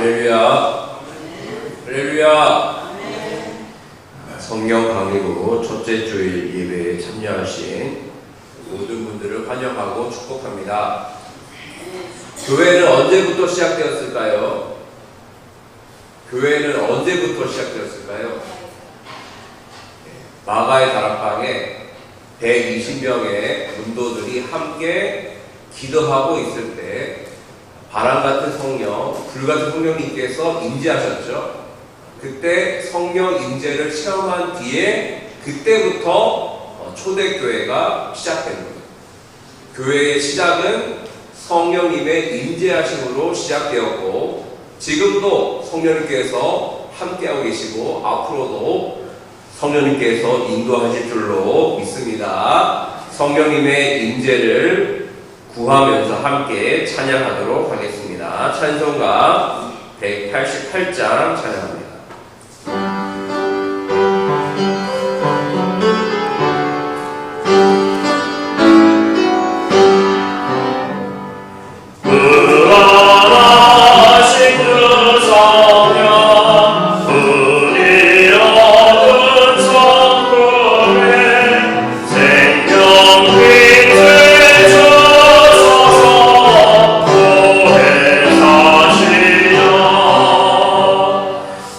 할렐루야. 할렐루야. 성경 강의로 첫째 주일 예배에 참여하신 모든 분들을 환영하고 축복합니다. 교회는 언제부터 시작되었을까요? 교회는 언제부터 시작되었을까요? 마가의 다락방에 120명의 문도들이 함께 기도하고 있을 때 바람같은 성령, 불같은 성령님께서 임재하셨죠. 그때 성령 임재를 체험한 뒤에 그때부터 초대교회가 시작됩니다. 교회의 시작은 성령님의 임재하심으로 시작되었고 지금도 성령님께서 함께하고 계시고 앞으로도 성령님께서 인도하실 줄로 믿습니다. 성령님의 임재를 구하면서 함께 찬양하도록 하겠습니다. 찬송가 188장 찬양합니다.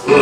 우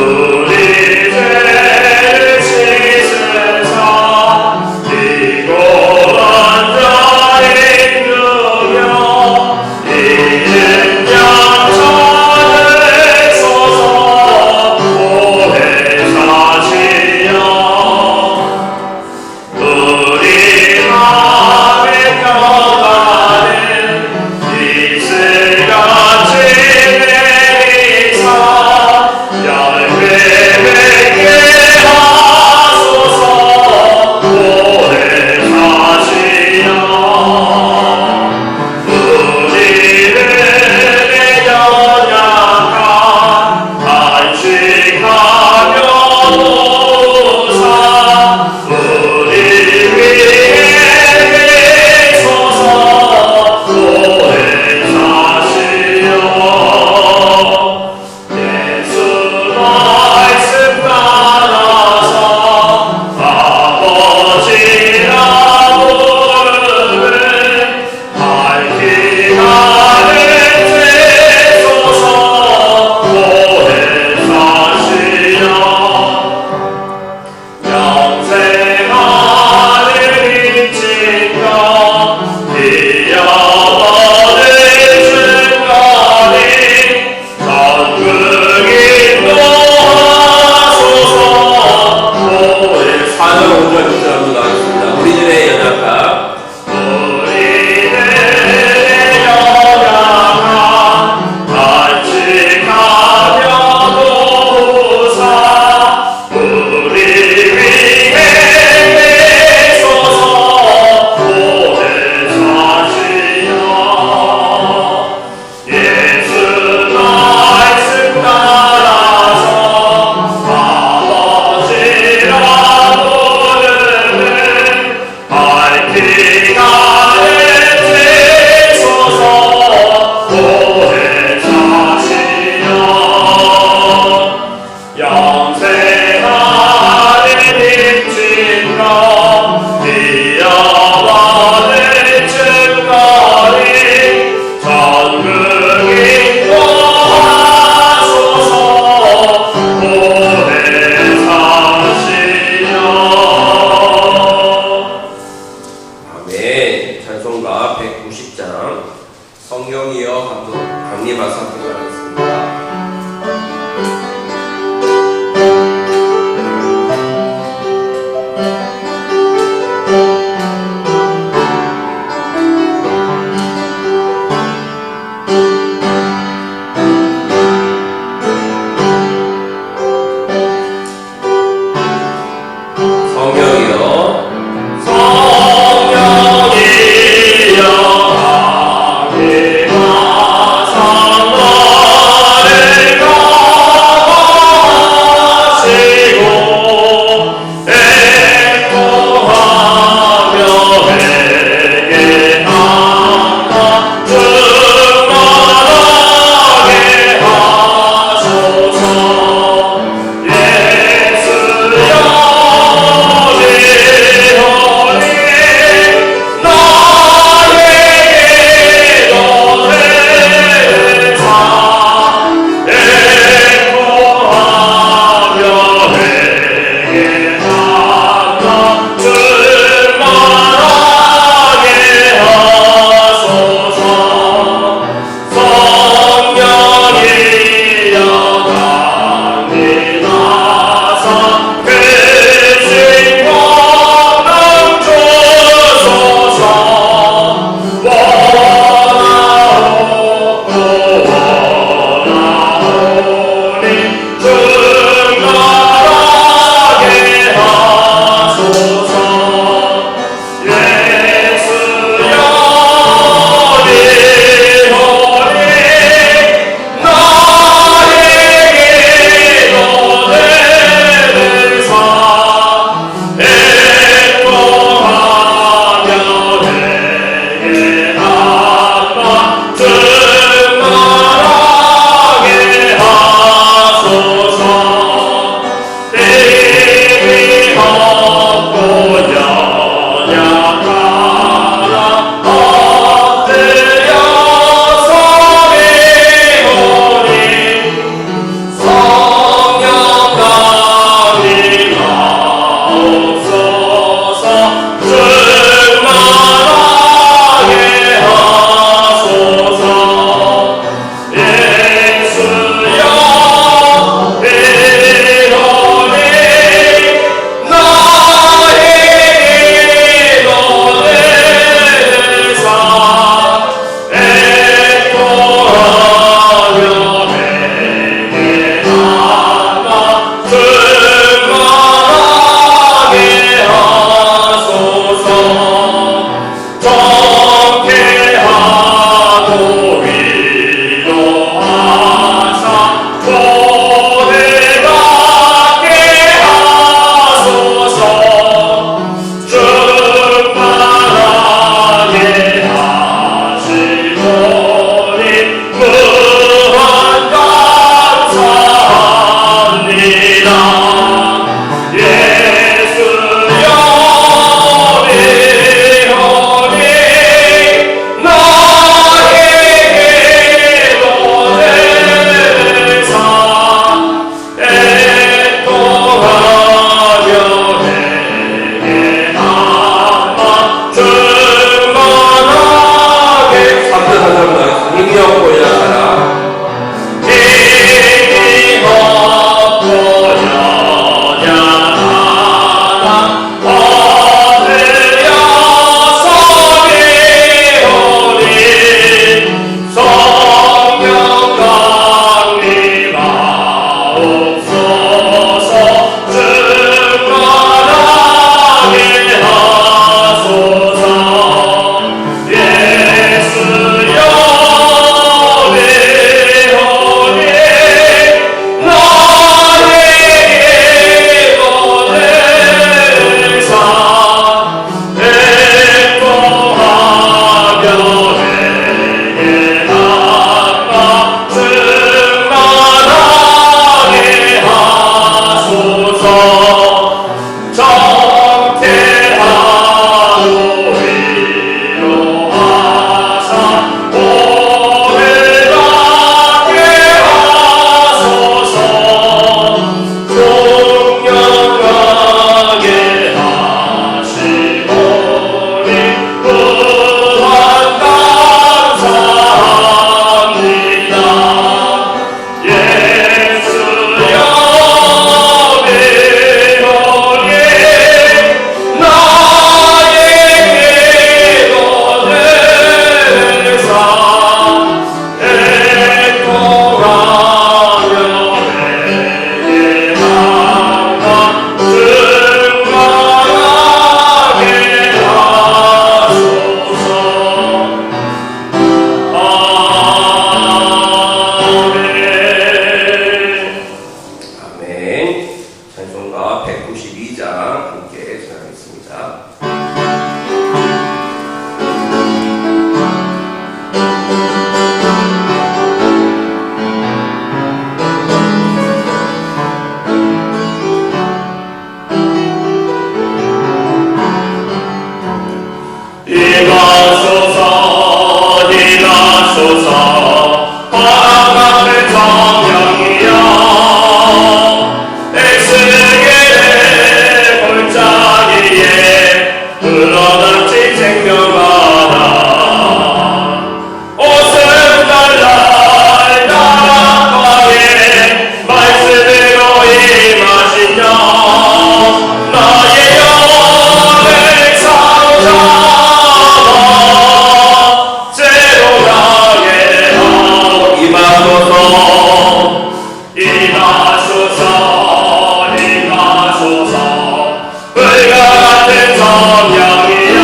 성령이여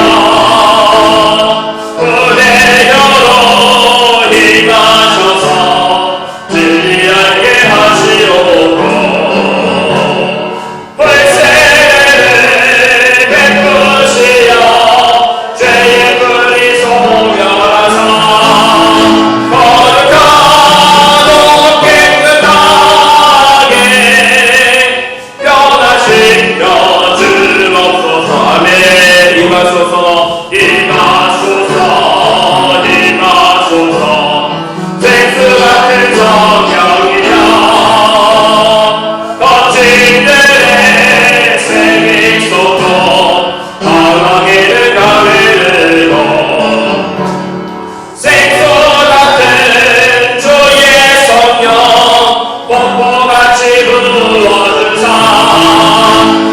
은혜여로 임하소서 진리 알게 하시옵고 불세례를 베푸시어 죄의 불이 소멸하사 거룩하고 깨끗하게 변화시켜 주옵소서. 아멘. 임하소서 임하소서 임하소서 생수 같은 성령이여 거친 들의 생이 쏟고 방황에는 가르고 생수 같은 주의 성령 뽀뽀같이 부어주사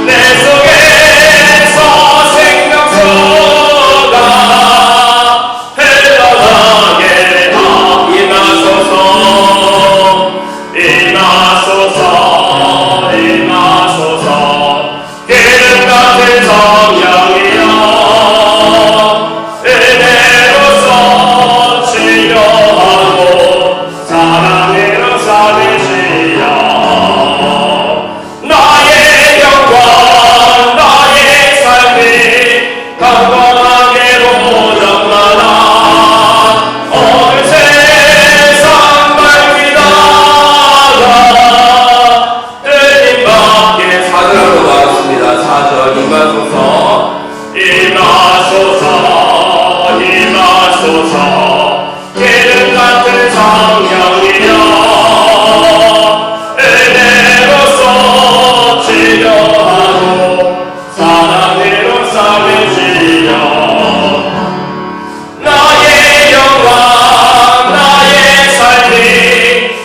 내 속에서 생명수가 흘러나게 임하소서 임하소서 임하소서 기름 같은 성령이여 은혜로서 치료하고 사랑으로 삼으시어 나의 영광 나의 삶이 강건하게 보정하라 어느 세상 밝히다가 뜰림 밖에 사절로 나왔습니다. 4절 임하소서 임하소서 임하소서 기름 같은 성령이여 은혜로서 치료하고 사랑으로 삼으시려 나의 영광 나의 삶이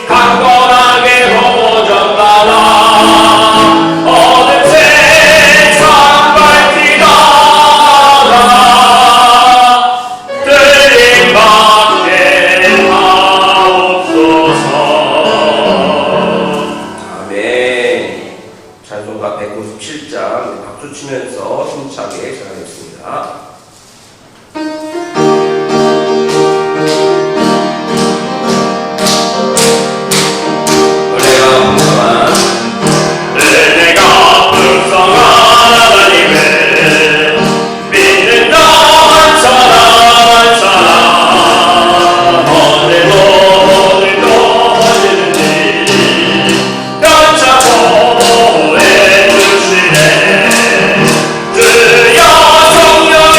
강건하게 보정하라 어느 세상 밝히다가 뜰림 밖에 하옵소서. 아멘. 찬송가 197장 박수 치면서 힘차게 전하겠습니다. 은혜가 풍성한 하나님을 믿는다 한 사람 오늘도 어디든지 깜짝 보호해 주시네 주여 성령의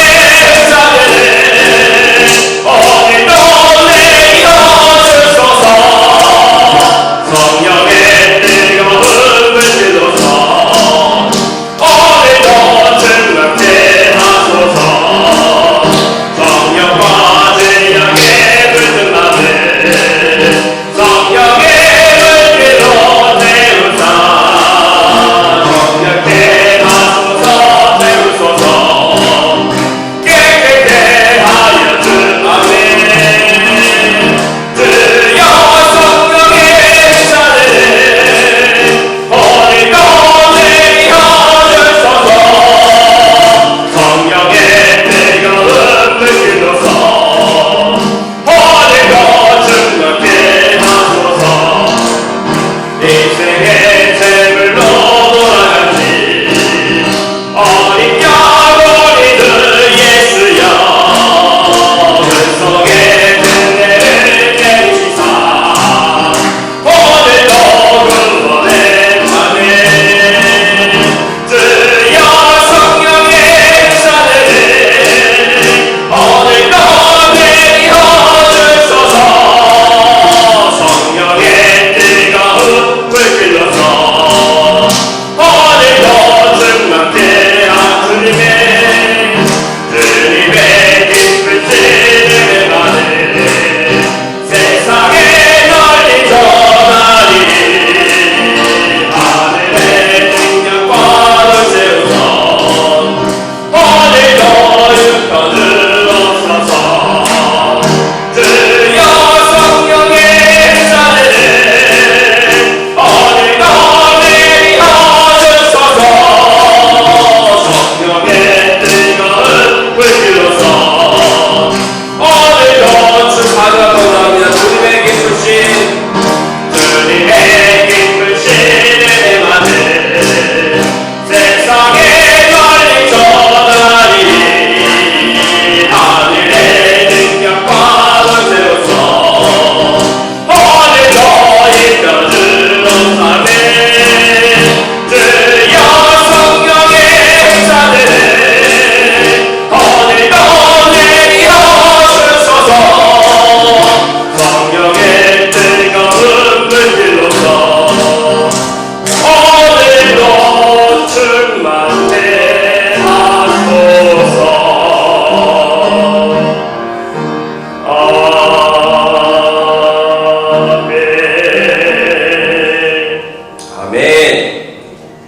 아멘.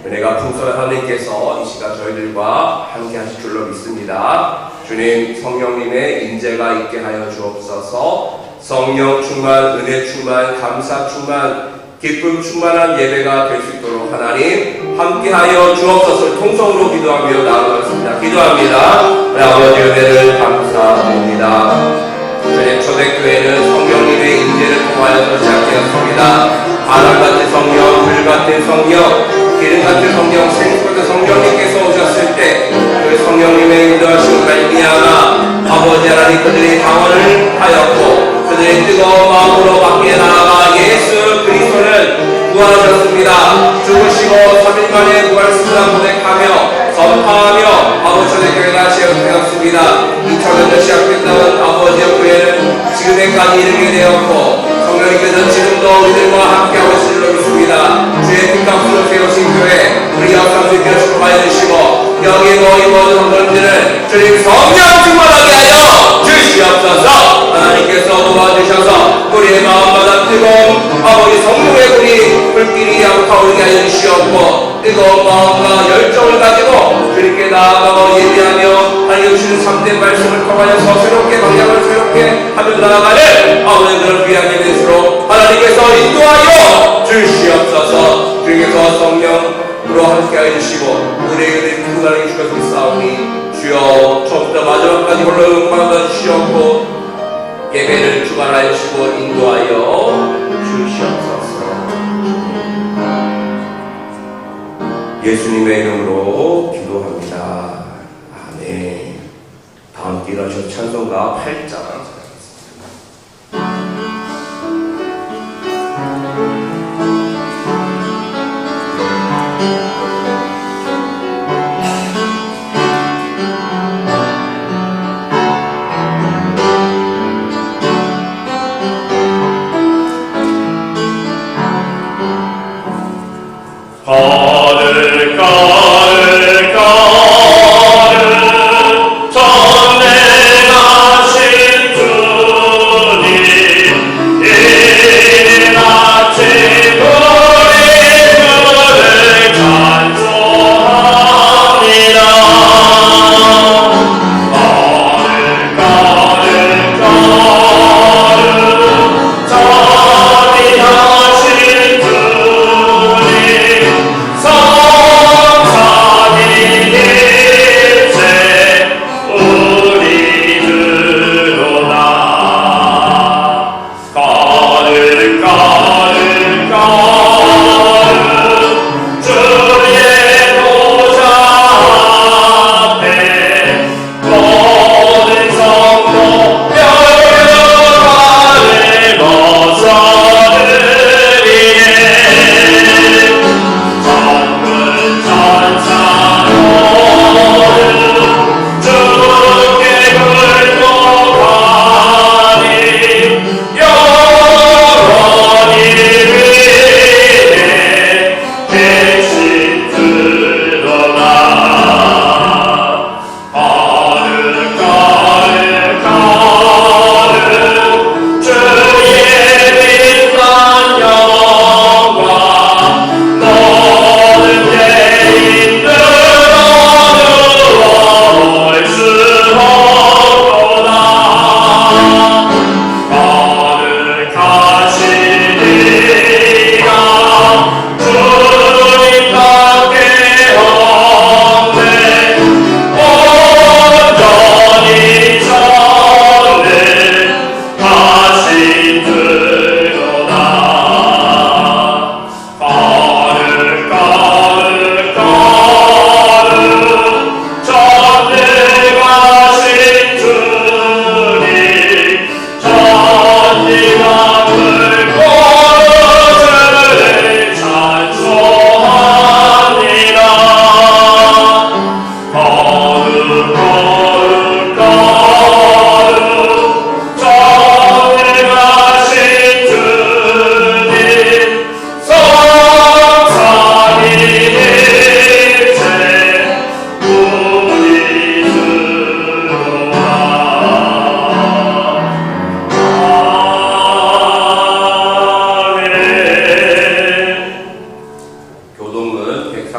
은혜가 풍성한 하나님께서 이 시간 저희들과 함께 하실 줄로 믿습니다. 주님 성령님의 인재가 있게 하여 주옵소서. 성령 충만, 은혜 충만, 감사 충만, 기쁨 충만한 예배가 될 수 있도록 하나님 함께하여 주옵소서. 통성으로 기도하며 나아가겠습니다. 기도합니다. 우리 아버지 은혜를 감사드립니다. 주님 초대교회는 성령님의 인재를 통하여서 시작되었습니다. 바람같은 성령, 불같은 성령, 기름같은 성령, 생수같은 성령님께서 오셨을 때 그 성령님의 인도하심을 말미암아 아버지 하나님 그들의 방언을 하였고 그들의 뜨거운 마음으로 밖에 나아가 예수 그리스도는 부활하셨습니다. 죽으시고 3일 만에 부활했습니다 고백하며 선포하며 아버지 초대교회가 시작되었습니다. 2000년대 시작됐던 아버지의 교회는 지금에까지 이르게 되었고 성령님께서 지금도 우리들과 함께하고 있을 줄로 믿습니다. 주의 핏값으로 세우신 교회 우리 역사님께서 축복하여 주시고 여기에 모인 모든 성도님들을 주님 성령 충만하게 하여 주시옵소서. 하나님께서 도와주셔서 우리의 마음마다 뜨거운 아버지 성령의 불이 불길이 타오르게 하여 주시옵고 뜨거운 마음과 열정을 가지고 주님께 나아가고 예배하며 하나님 주시는 참된 말씀을 통하여서 새롭게 방향을 새롭게 하며 나아가는 아버지 그런 귀한 예배수로 하나님께서 인도하여 주시옵소서. 주님께서 성령으로 함께하여 주시고 우리에게 구원하여 주셔서 싸우니 주여 처음부터 마지막까지 홀로 응답하여 주시옵고 예배를 주관하여 주시고 인도하여 주시옵소서. 예수님의 이름으로 기도합니다. 아멘. 다음 기도하셔서 찬송가 8장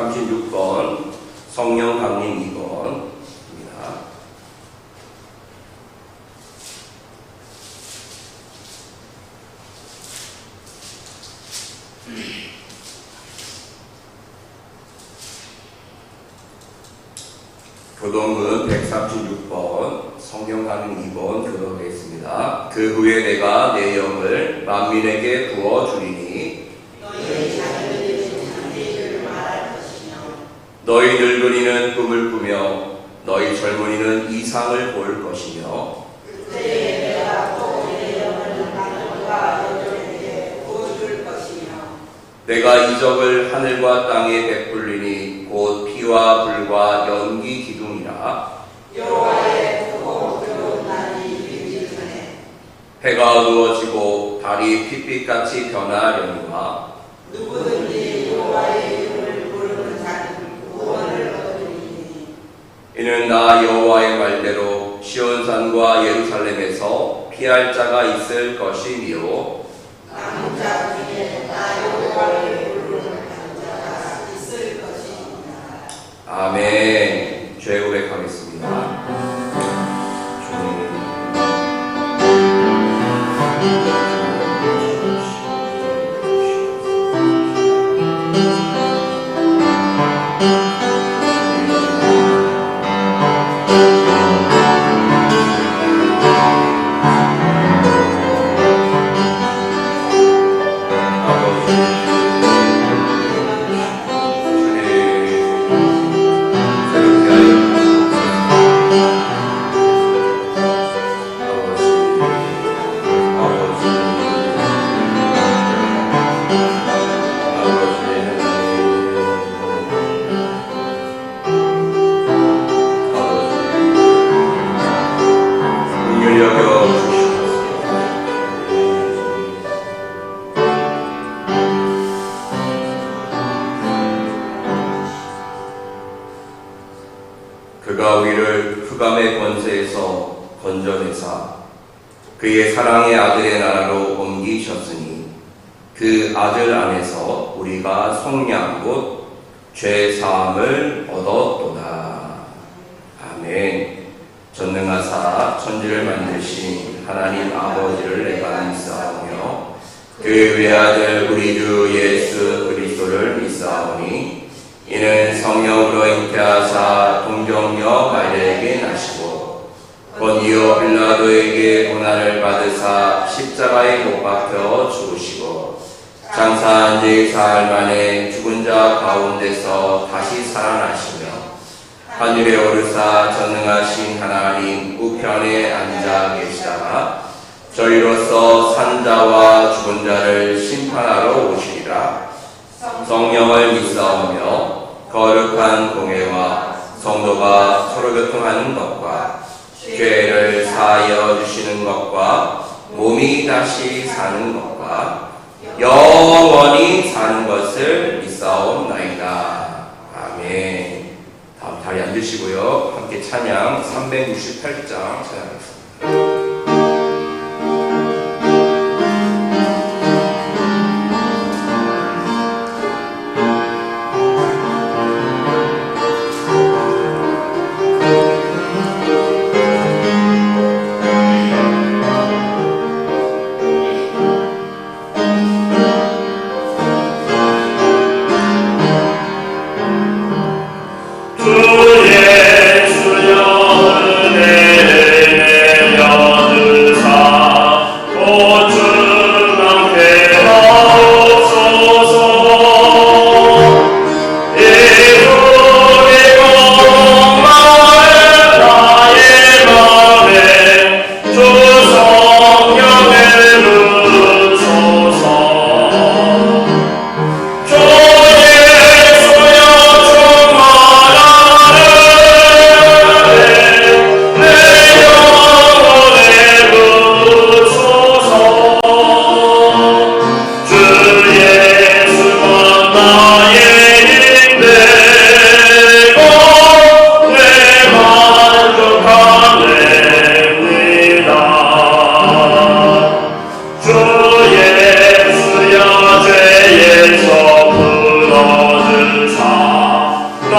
136번, 성령 강림 2번입니다. 교동은 136번, 성령 강림 2번 교독하겠습니다. 그 후에 내가 내 영을 만민에게 부어주리니 너희 늙은이는 꿈을 꾸며 너희 젊은이는 이상을 볼 것이며 내가 이적을 하늘과 땅에 베풀리니 곧 피와 불과 연기 기둥이라. 해가 어두워지고 달이 핏빛같이 변하려니와 누구든지 여호와의 이름을 부르는 자는 구원을 얻으리니 이는 나 여호와의 말대로 시온산과 예루살렘에서 피할 자가 있을 것이니요 남은 자 중에 나 여호와를 부르는 자가 있을 것이니라. 아멘. 죄 고백하겠습니다. 그가 우리를 흑암의 권세에서 건져내사 그의 사랑의 아들의 나라로 옮기셨으니 그 아들 안에서 우리가 속량 곧 죄사함을 얻었도다. 아멘. 전능하사 천지를 만드신 하나님 아버지를 내가 믿사오며 그 외아들 우리 주 예수 그리스도를 믿사오니 이는 성령으로 잉태하사 동정녀 마리아에게 나시고 본디오 빌라도에게 고난을 받으사 십자가에 못 박혀 죽으시고 장사한 지 사흘 만에 죽은 자 가운데서 다시 살아나시며 하늘에 오르사 전능하신 하나님 우편에 앉아 계시다가 저희로서 산 자와 죽은 자를 심판하러 오시리라. 성령을 믿사오며 거룩한 공회와 성도가 서로 교통하는 것과 죄를 사하여 주시는 것과 몸이 다시 사는 것과 영원히 사는 것을 믿사옵나이다. 아멘. 다음 자리 앉으시고요. 함께 찬양 368장 찬양하겠습니다. 주 예수여 은혜를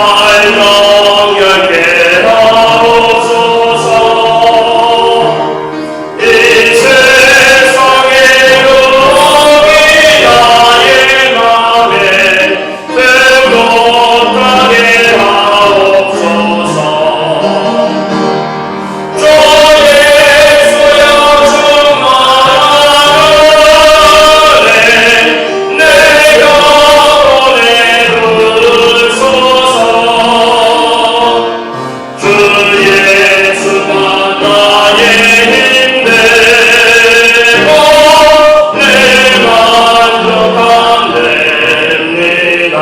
정결케 하옵소서. 이 세상의 의롭이 나의 맘에 행복하게 하옵소서. 주 예수여 충만하네 내 영혼에 부소서. 주 예수만 나의 힘 되고 내 만족함 됩니다.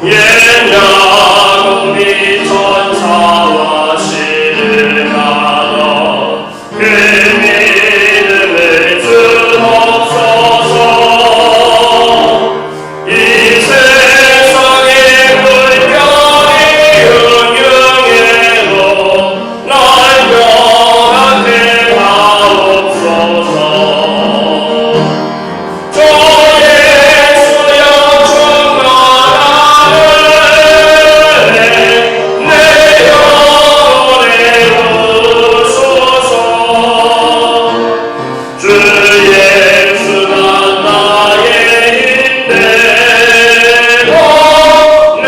옛야공비 천사와 신을 나눠 그 믿음을 주옵소서. 이 세상의 물결이 흥흥해도 날 변하게 하옵소서. 주 예수여 충만하네 내 영혼에 부소서. 주 예수만 나의 힘 되고 내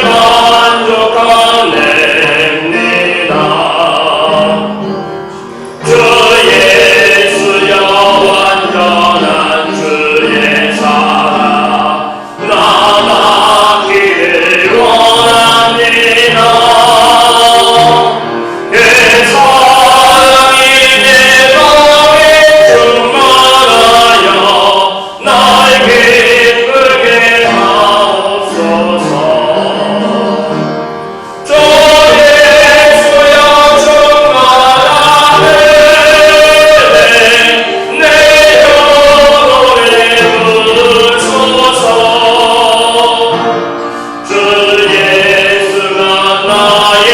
만족함 됩니다. 주 예수여 완전한 주의 사랑 나 맡기를 원합니다. 그 사랑이 내 맘에 충만하여 날 기쁘게 하옵소서. 주 예수여 충만하네 내 영혼에 부소서. 주 예수만 나의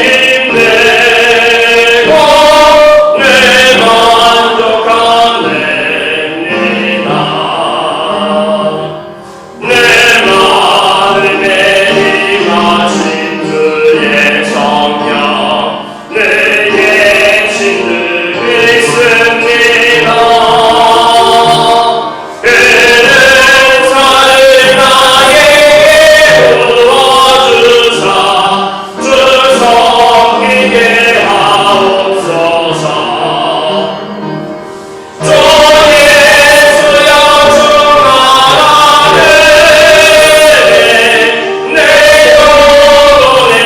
힘 되고 내 만족함 됩니다. 내 마음에 임하신 주의 성령 내게 신을 믿습니다. 그는 사를 나에게 부어주사 주 섬기게 하옵소서. 주 예수여 충만하네 내 영혼에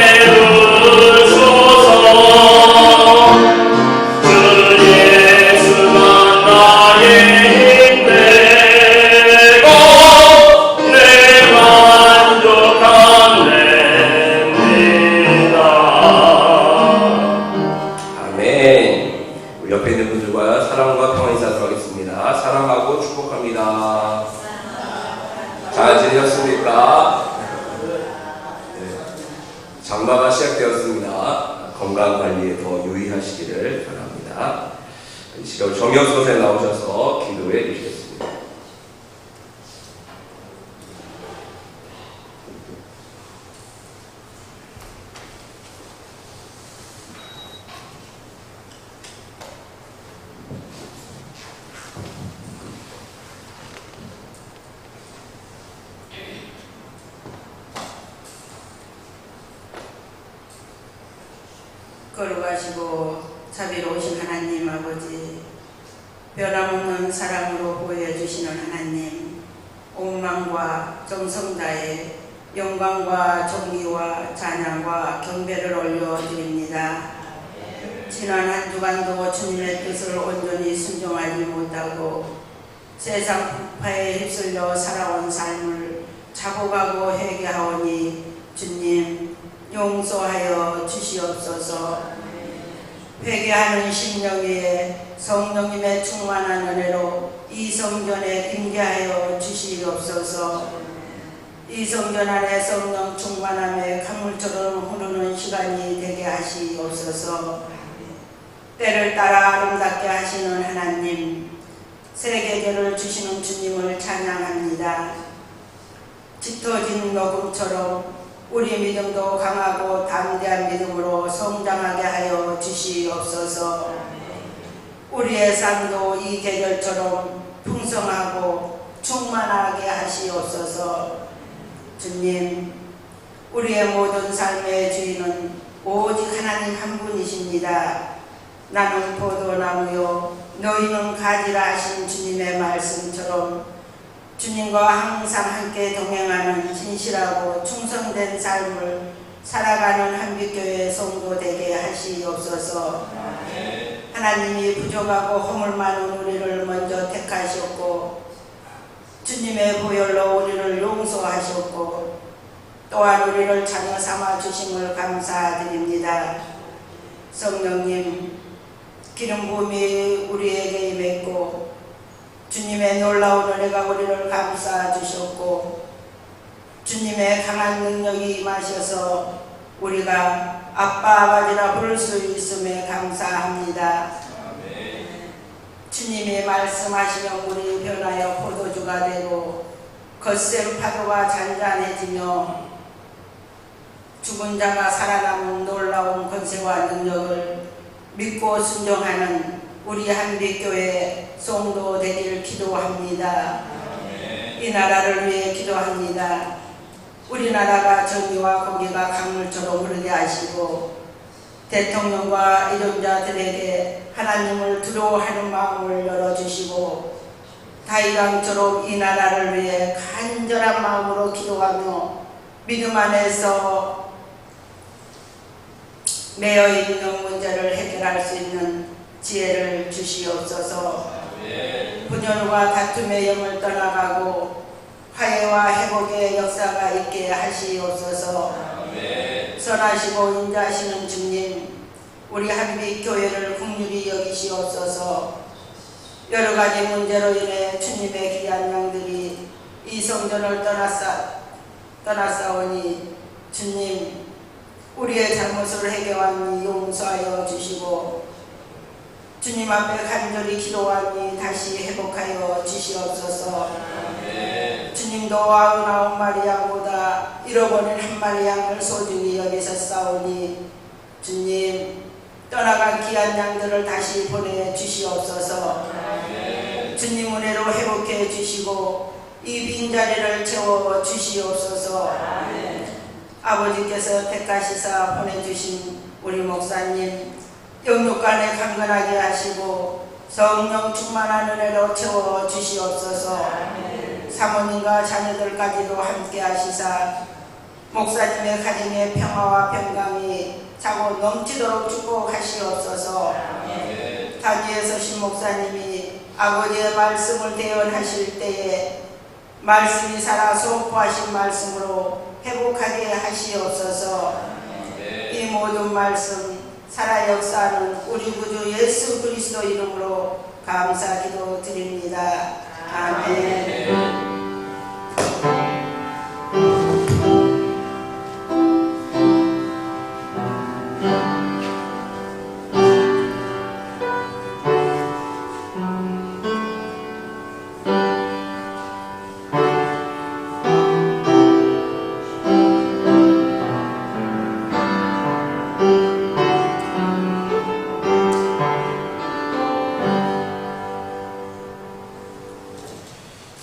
부소서. 주 예수만 나의 힘 되고 내 만족함 됩니다. 아멘. 우리 옆에 있는 분들과 사랑과 평안히 인사하도록 하겠습니다. 사랑하고 축복합니다. 잘 지내셨습니까? 네. 장마가 시작되었습니다. 건강 관리에 더 유의하시기를 바랍니다. 이 시간 정혁 선생님 나오셔서 기도해 주시겠습니다. 거룩하시고 자비로우신 하나님 아버지, 변함없는 사랑으로 보여주시는 하나님, 온 마음과 정성 다해 영광과 존귀와 찬양과 경배를 올려드립니다. 지난 한 주간도 주님의 뜻을 온전히 순종하지 못하고 세상 풍파에 휩쓸려 살아온 삶을 자복하고 회개하오니 주님 용서하여 주시옵소서. 회개하는 심령 위에 성령님의 충만한 은혜로 이 성전에 임재하여 주시옵소서. 이 성전 안에 성령 충만함에 강물처럼 흐르는 시간이 되게 하시옵소서. 때를 따라 아름답게 하시는 하나님, 새 계절을 주시는 주님을 찬양합니다. 짙어진 녹음처럼 우리 믿음도 강하고 담대한 믿음으로 성장하게 하여 주시옵소서. 우리의 삶도 이 계절처럼 풍성하고 충만하게 하시옵소서. 주님, 우리의 모든 삶의 주인은 오직 하나님 한 분이십니다. 나는 포도나무요 너희는 가지라 하신 주님의 말씀처럼 주님과 항상 함께 동행하는 진실하고 충성된 삶을 살아가는 한빛교회 성도 되게 하시옵소서. 하나님이 부족하고 허물 많은 우리를 먼저 택하셨고 주님의 보혈로 우리를 용서하셨고 또한 우리를 자녀 삼아 주심을 감사드립니다. 성령님, 기름 부음이 우리에게 임했고 주님의 놀라운 은혜가 우리를 감싸 주셨고 주님의 강한 능력이 임하셔서 우리가 아빠 아버지라 부를 수 있음에 감사합니다. 주님이 말씀하시면 우리 변하여 포도주가 되고 거센 파도가 잔잔해지며 죽은 자가 살아남은 놀라운 권세와 능력을 믿고 순종하는 우리 한빛교회 성도 되기를 기도합니다. 이 나라를 위해 기도합니다. 우리나라가 정의와 공의가 강물처럼 흐르게 하시고 대통령과 이름자들에게 하나님을 두려워하는 마음을 열어주시고 다윗왕처럼 이 나라를 위해 간절한 마음으로 기도하며 믿음 안에서 매여있는 문제를 해결할 수 있는 지혜를 주시옵소서. 분열과 다툼의 영을 떠나가고 화해와 회복의 역사가 있게 하시옵소서. 선하시고 인자하시는 주님, 우리 한빛교회를 긍휼히 여기시옵소서. 여러 가지 문제로 인해 주님의 귀한 양들이 이 성전을 떠났사오니 주님, 우리의 잘못을 해결하니 용서하여 주시고 주님 앞에 간절히 기도하니 다시 회복하여 주시옵소서. 주님도 99마리 양보다 잃어버린 한 마리 양을 소중히 여기셨사오니 주님, 떠나간 귀한 양들을 다시 보내주시옵소서. 주님 은혜로 회복해 주시고 이 빈자리를 채워주시옵소서. 아버지께서 택하시사 보내주신 우리 목사님 영육간에 강건하게 하시고 성령 충만한 은혜로 채워주시옵소서. 사모님과 자녀들까지도 함께 하시사 목사님의 가정의 평화와 평강이 차고 넘치도록 축복하시옵소서. 타지에 서신 목사님이 아버지의 말씀을 대언하실 때에 말씀이 살아 선포하신 말씀으로 회복하게 하시옵소서. 이 모든 말씀 살아 역사하는 우리 구주 예수 그리스도 이름으로 감사 기도 드립니다. 아멘.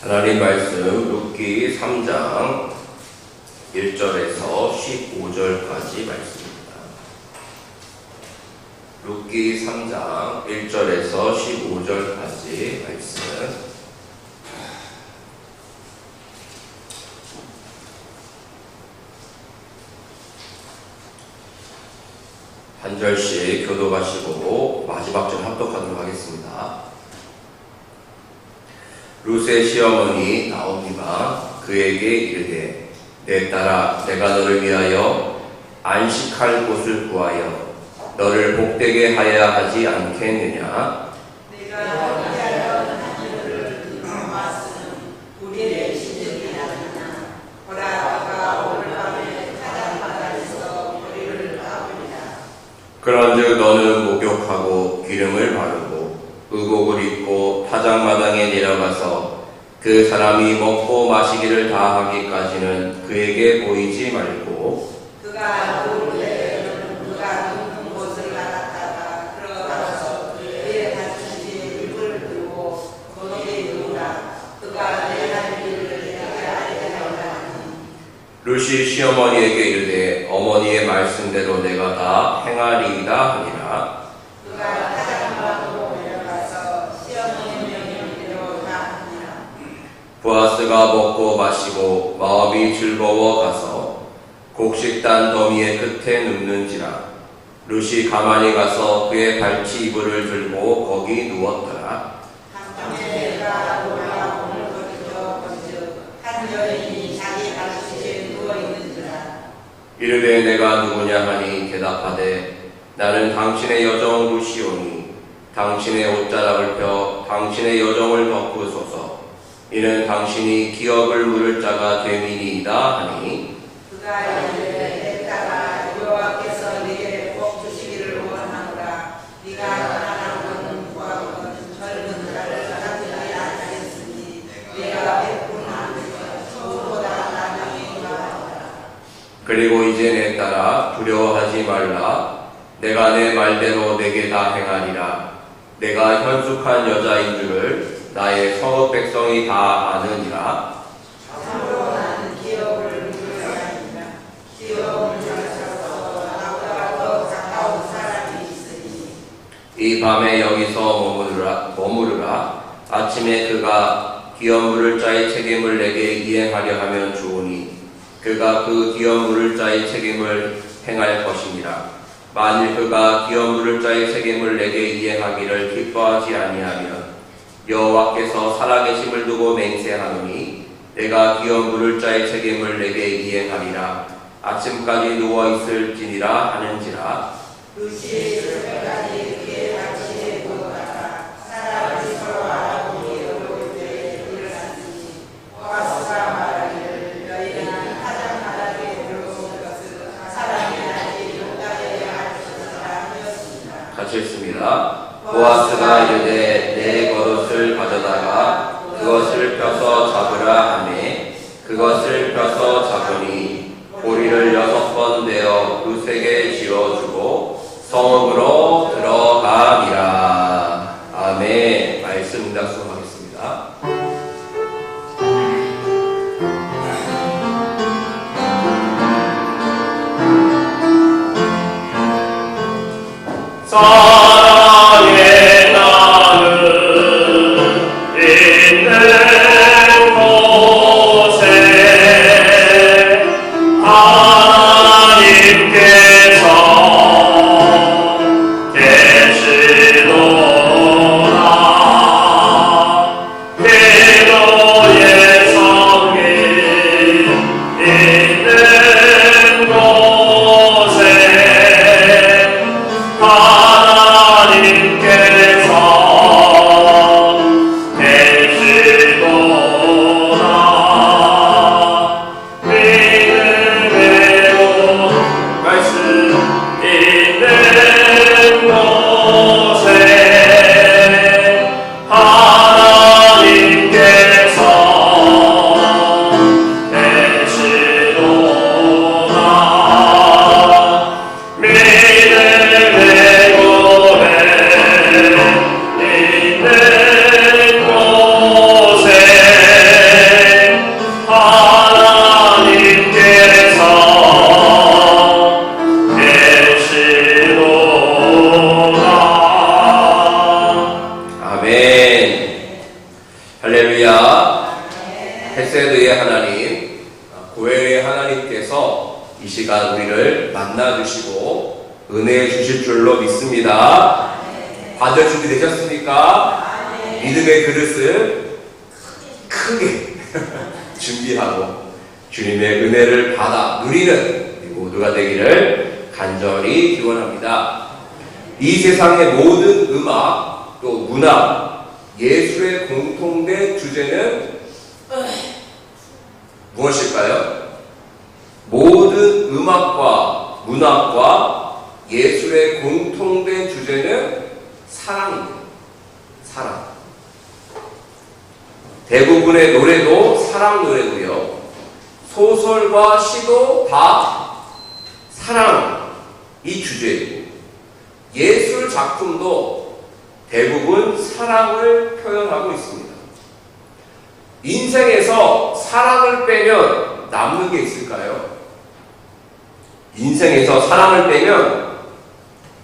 하나님 말씀 룻기 3장 1절에서 15절까지 말씀입니다. 룻기 3장 1절에서 15절까지 말씀. 한 절씩 교독하시고 마지막 절 합독하도록 하겠습니다. 룻의 시어머니 나오미가 그에게 이르되 내 딸아 내가 너를 위하여 안식할 곳을 구하여 너를 복되게 하여야 하지 않겠느냐. 내가 위하여 하늘을 말씀 우리의 신들이 나느냐. 보라가 오늘 밤에 가장바다에서 우리를 까부리라. 그런즉 너는 목욕하고 기름을 바르고 의복을 입고 타작마당에 내려가서 그 사람이 먹고 마시기를 다 하기까지는 그에게 보이지 말고 그가 누울 때에는 그가 눕는 곳을 나갔다가 들어가서 그의 다친 입을 들고 거기에 누우라. 그가 내 할 일을 내게 알게 하리라니. 루시 시어머니에게 이르되 어머니의 말씀대로 내가 다 행하리이다 하니라. 그가 타작방으로 내려가서 시어머니 명령대로 다 하니라. 보아스가 먹고 마시고 마음이 즐거워 가서 곡식단 더미의 끝에 눕는지라. 루시 가만히 가서 그의 발치 이불을 들고 거기 누웠더라. 한밤에 내가 놀라 오늘 거기서 본즉 한 여인이 자기 발치에 누워 있는지라. 이르되 내가 누구냐 하니 대답하되 나는 당신의 여정 루시오니 당신의 옷자락을 펴 당신의 여정을 덮으소서. 이는 당신이 기업을 물을 자가 됨이니이다 하니 그가 이르되 내 딸아 여호와께서 네게 복 주시기를 원하노라. 네가 가난한 것은 구하건 젊은 자를 가난하지 아니하겠으니 내가 베푼한 저보다 나중에 구하노라. 그리고 이제 내 딸아 두려워하지 말라. 내가 내 말대로 내게 다 행하리라. 내가 현숙한 여자인 줄을 나의 성읍 백성이 다 아느니라. 참으로 나는 기업을 물을 자이니라. 기업을 물어서 나보다 더 가까운 사람이 있으니 이 밤에 여기서 머무르라. 아침에 그가 기업 물을 자의 책임을 내게 이행하려 하면 좋으니 그가 그 기업 물을 자의 책임을 행할 것이니라. 만일 그가 기업 물을 자의 책임을 내게 이행하기를 기뻐하지 아니하면 여호와께서 살아계심을 두고 맹세하노니 내가 기업 물을 자의 책임을 내게 이행하리라. 아침까지 누워 있을지니라 하는지라. 루시의 새벽까지 그의 발치에 누웠다가 사람을 서로 알아보기 어려울 때에 일어났으니 보아스가 말하기를 너희는 타작마당에 들어온 것을 사람이 나에게 용감하게 할 것이라 하였습니다. 같이 읽습니다. 보아스가 이르되 내 겉옷을 가져다가 그것을 펴서 잡으라 하매 그것을 펴서 잡으니 고리를 6번 내어 두색에 지어주고 성읍으로 들어가니라. 아멘. 말씀 낭송하겠습니다. 사랑의 나는 있는 곳에 하나님께서 계시도다. 기도의 성이 있는 곳에 하나님께서 계시도다. 믿음의 말씀 있는 곳에 하나님께서 계시도다. 믿음의 고백 있는 곳에 하나님께서 계시도다. 아멘. 할렐루야. 헤세드의 하나님, 고엘의 하나님께서 이 시간 우리를 만나주시고 은혜 주실 줄로 믿습니다. 받을 준비 되셨습니까? 믿음의 그릇을 크게 준비하고 주님의 은혜를 받아 누리는 우리 모두가 되기를 간절히 기원합니다. 이 세상의 모든 음악 또 문화, 예술의 공통된 주제는 무엇일까요? 모든 음악과 문학과 예술의 공통된 주제는 사랑입니다. 사랑. 대부분의 노래도 사랑 노래고요. 소설과 시도 다 사랑이 주제이고, 예술 작품도 대부분 사랑을 표현하고 있습니다. 인생에서 사랑을 빼면 남는 게 있을까요? 인생에서 사랑을 빼면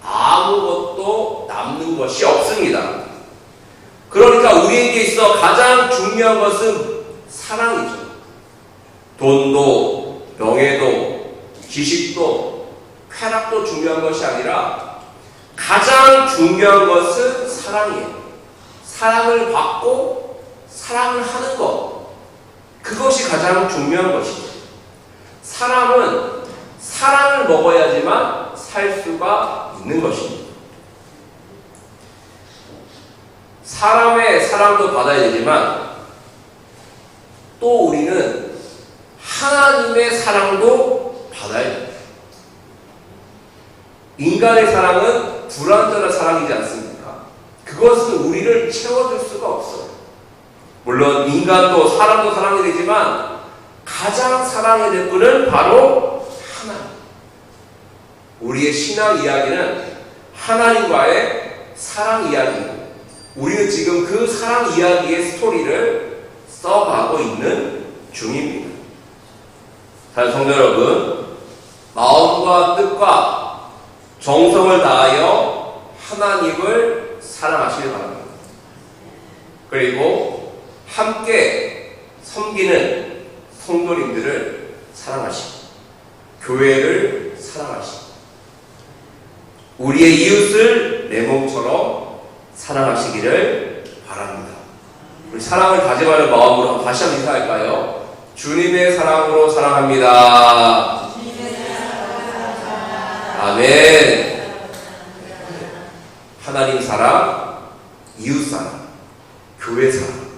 아무것도 남는 것이 없습니다. 그러니까 우리에게 있어 가장 중요한 것은 사랑이죠. 돈도, 명예도, 지식도, 쾌락도 중요한 것이 아니라 가장 중요한 것은 사랑이에요. 사랑을 받고 사랑을 하는 것, 그것이 가장 중요한 것이죠. 사람은 사랑을 먹어야지만 살 수가 있는 것입니다. 사람의 사랑도 받아야 되지만 또 우리는 하나님의 사랑도 받아야 됩니다. 인간의 사랑은 불완전한 사랑이지 않습니까? 그것은 우리를 채워줄 수가 없어요. 물론 인간도 사람도 사랑이 되지만 가장 사랑해야 될 분은 바로 하나님. 우리의 신앙 이야기는 하나님과의 사랑 이야기입니다. 우리는 지금 그 사랑 이야기의 스토리를 써가고 있는 중입니다. 잘 성도 여러분, 마음과 뜻과 정성을 다하여 하나님을 사랑하시길 바랍니다. 그리고 함께 섬기는 성도님들을 사랑하시고, 교회를 사랑하시고, 우리의 이웃을 내 몸처럼 사랑하시기를 바랍니다. 우리 사랑을 다짐하는 마음으로 다시 한번 인사할까요? 주님의 사랑으로 사랑합니다. 아멘. 하나님 사랑, 이웃 사랑, 교회 사랑,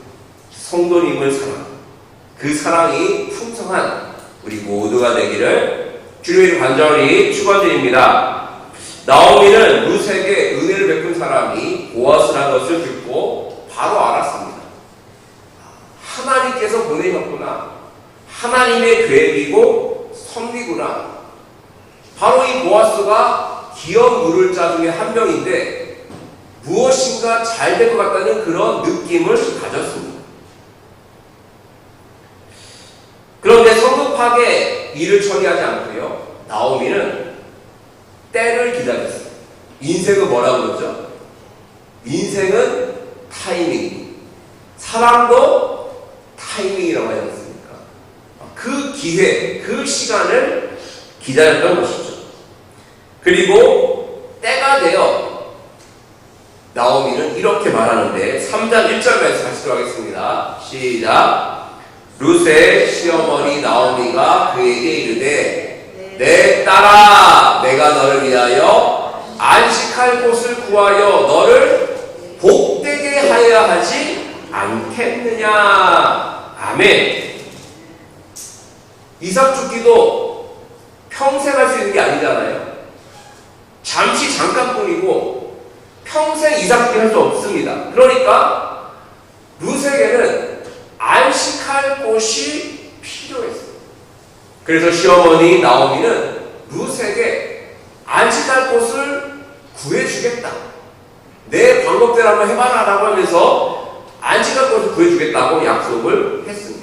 성도님을 사랑, 그 사랑이 풍성한 우리 모두가 되기를 주님의 간절히 축원드립니다. 나오미는 룻에게 은혜를 베푼 사람이 보아스라는 것을 듣고 바로 알았습니다. 하나님께서 보내셨구나. 하나님의 계획이고 섭리구나. 바로 이 보아스가 기업 물을 자 중에 한 명인데 무엇인가 잘 될 것 같다는 그런 느낌을 가졌습니다. 그런데 성급하게 일을 처리하지 않고요, 나오미는 때를 기다렸어요. 인생은 뭐라고 그러죠? 인생은 타이밍. 사랑도 타이밍이라고 하지 않습니까? 그 기회, 그 시간을 기다렸던 것이죠. 그리고 때가 되어 나오미는 이렇게 말하는데 3장 1절 말씀 같이 들어가겠습니다. 시작. 룻의 시어머니 나오미가 그에게 이르되 내 딸아, 내가 너를 위하여 안식할 곳을 구하여 너를 복되게 하여야 하지 않겠느냐. 아멘. 이삭 죽기도 평생 할 수 있는 게 아니잖아요. 잠시 잠깐뿐이고 평생 이삭 죽기 할 수 없습니다. 그러니까 룻에게는 안식할 곳이 필요했어요. 그래서 시어머니 나오미는 룻에게 안식할 곳을 구해주겠다. 내 방법대로 한번 해봐라 라고 하면서 안식할 곳을 구해주겠다고 약속을 했습니다.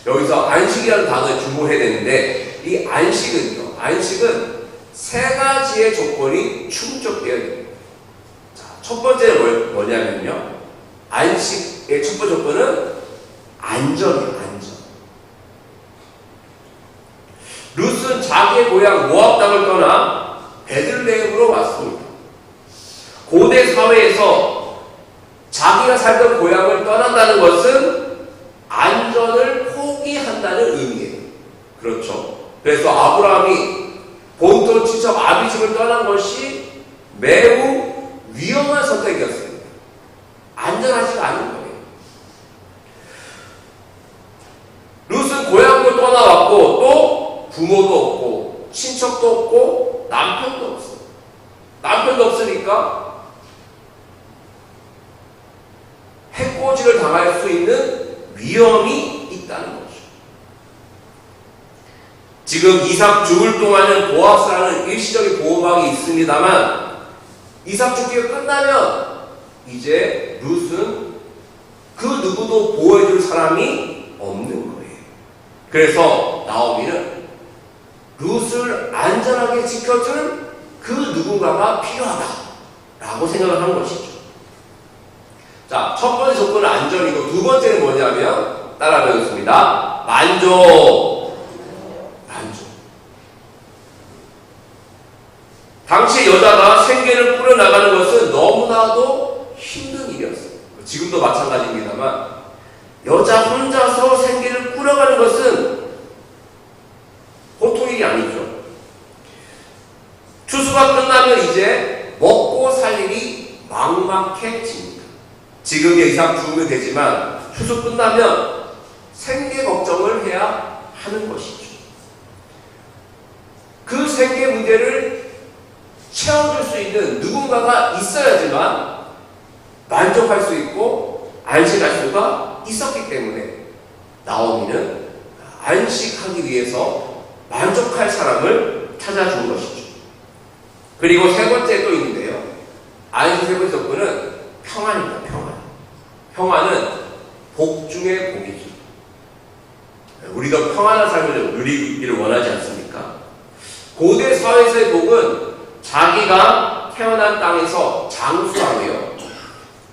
여기서 안식이라는 단어에 주목해야 되는데 이 안식은요, 안식은 세 가지의 조건이 충족되어야 됩니다. 자, 첫 번째는 뭐냐면요, 안식의 첫 번째 조건은 안전이에요. 안전. 룻은 자기의 고향 모압 땅을 떠나 베들레헴으로 왔습니다. 고대 사회에서 자기가 살던 고향을 떠난다는 것은 안전을 포기한다는 의미예요. 그렇죠. 그래서 아브라함이 본토 친척 아비집을 떠난 것이 매우 위험한 선택이었습니다. 안전하지가 않은 거예요. 룻은 고향도 떠나왔고 또 부모도 없고 친척도 없고 남편도 없어요. 남편도 없으니까 해코지를 당할 수 있는 위험이 있다는 거죠. 지금 이삭 죽을 동안은 보아스라는 일시적인 보호막이 있습니다만 이삭 죽기가 끝나면 이제 룻은 그 누구도 보호해줄 사람이 없는 거예요. 그래서 나오미는 룻을 안전하게 지켜줄 그 누군가가 필요하다라고 생각을 한 것이죠. 자, 첫 번째 조건은 안전이고 두 번째는 뭐냐면 따라 배우겠습니다. 만족. 당시 여자가 생계를 꾸려나가는 것은 너무나도 힘든 일이었어요. 지금도 마찬가지입니다만 여자 혼자서 생계를 꾸려가는 것은 보통 일이 아니죠. 추수가 끝나면 이제 먹고 살 일이 막막해집니다. 지금 이삭 죽으면 되지만 추수 끝나면 생계 걱정을 해야 하는 것이죠. 그 생계 문제를 채워줄 수 있는 누군가가 있어야지만 만족할 수 있고 안식할 수가 있었기 때문에 나오미는 안식하기 위해서 만족할 사람을 찾아준 것이죠. 그리고 세 번째 또 있는데요. 안식 세 번째 조건은 평안입니다. 평안은 복 중의 복이죠. 우리가 평안한 삶을 누리기를 원하지 않습니까? 고대 사회에서의 복은 자기가 태어난 땅에서 장수하며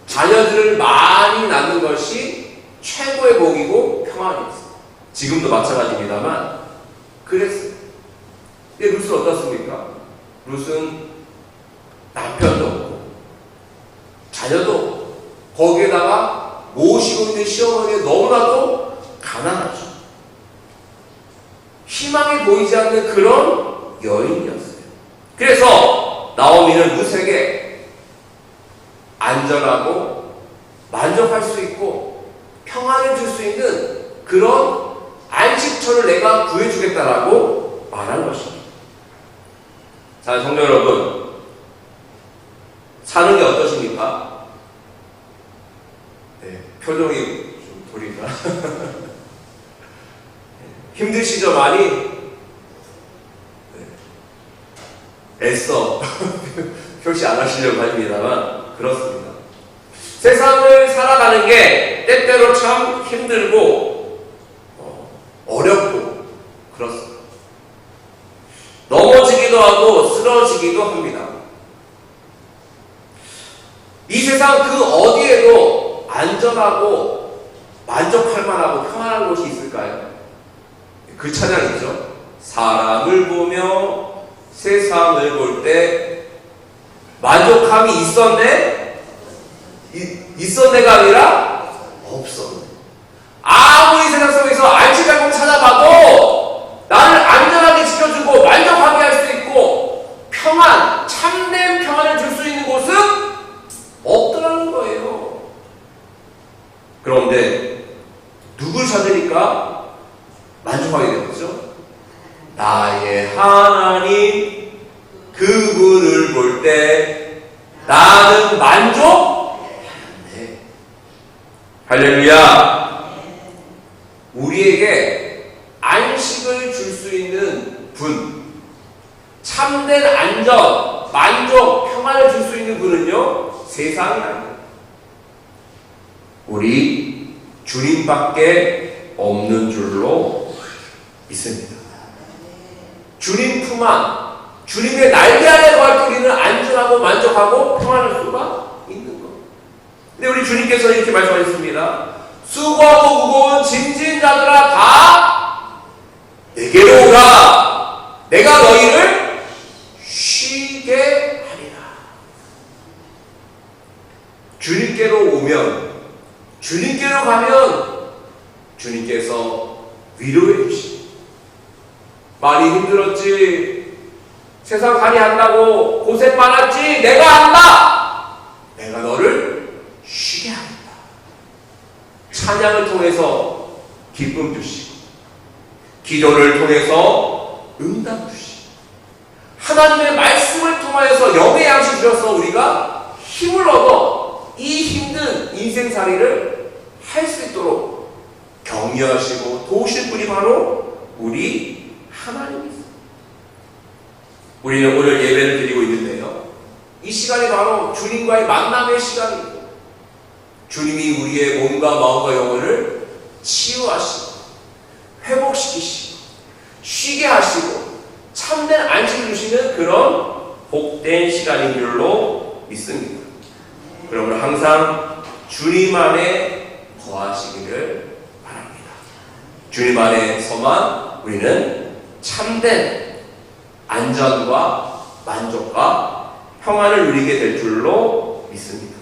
자녀들을 많이 낳는 것이 최고의 복이고 평안이었어요. 지금도 마찬가지입니다만 그랬어요. 근데 룻은 어떻습니까? 룻은 남편도 없고 자녀도 없고 거기에다가 모시고 있는 시어머니가 너무나도 가난하죠. 희망이 보이지 않는 그런 여인이었어요. 그래서 나오미는 룻에게 안전하고 만족할 수 있고 평안을 줄 수 있는 그런 안식처를 내가 구해주겠다라고 말한 것입니다. 자, 성도 여러분, 사는 게 어떠십니까? 네, 표정이 좀 돌이다. 힘드시죠, 많이? 애써 표시 안 하시려고 합니다만 그렇습니다. 세상을 살아가는 게 때때로 참 힘들고 어렵고 그렇습니다. 넘어지기도 하고 쓰러지기도 합니다. 이 세상 그 어디에도 안전하고 만족할 만하고 평안한 곳이 있을까요? 그 찬양이죠. 사람을 보며 세상을 볼 때 만족함이 있었네? 있었네가 아니라 없었네. 아무리 세상 속에서 안식할 곳 찾아봐도 나를 안전하게 지켜주고 만족하게 할 수 있고 평안, 참된 평안을 줄 수 있는 곳은 없더라는 거예요. 그런데 누굴 찾으니까 만족하게 되었죠? 나의 하나님 그분을 볼 때 나는 만족하네. 할렐루야. 우리에게 안식을 줄 수 있는 분, 참된 안전, 만족, 평안을 줄 수 있는 분은요, 세상이 아니에요. 우리 주님밖에 없는 줄로 믿습니다. 주님 품 안, 주님의 날개 아래 거할 때 우리는 안전하고 만족하고 평안할 수가 있는 것. 근데 우리 주님께서 이렇게 말씀하셨습니다. 수고하고 무거운 짐진 자들아 다 내게로 오라. 내가 너희를 쉬게 하리라. 주님께로 오면, 주님께로 가면 주님께서 위로해 주시고 많이 힘들었지, 세상 살이 한다고 고생 많았지, 내가 한다. 내가 너를 쉬게 하겠다. 찬양을 통해서 기쁨 주시고 기도를 통해서 응답 주시고 하나님의 말씀을 통하여서 영의 양식 주셔서 우리가 힘을 얻어 이 힘든 인생살이를 할 수 있도록 격려하시고 도우실 분이 바로 우리 하나님이세요. 우리는 오늘 예배를 드리고 있는데요, 이 시간이 바로 주님과의 만남의 시간이고, 주님이 우리의 몸과 마음과 영혼을 치유하시고 회복시키시고 쉬게 하시고 참된 안식을 주시는 그런 복된 시간인 줄로 믿습니다. 그러므로 항상 주님 안에 거하시기를 바랍니다. 주님 안에서만 우리는 참된 안전과 만족과 평안을 누리게 될 줄로 믿습니다.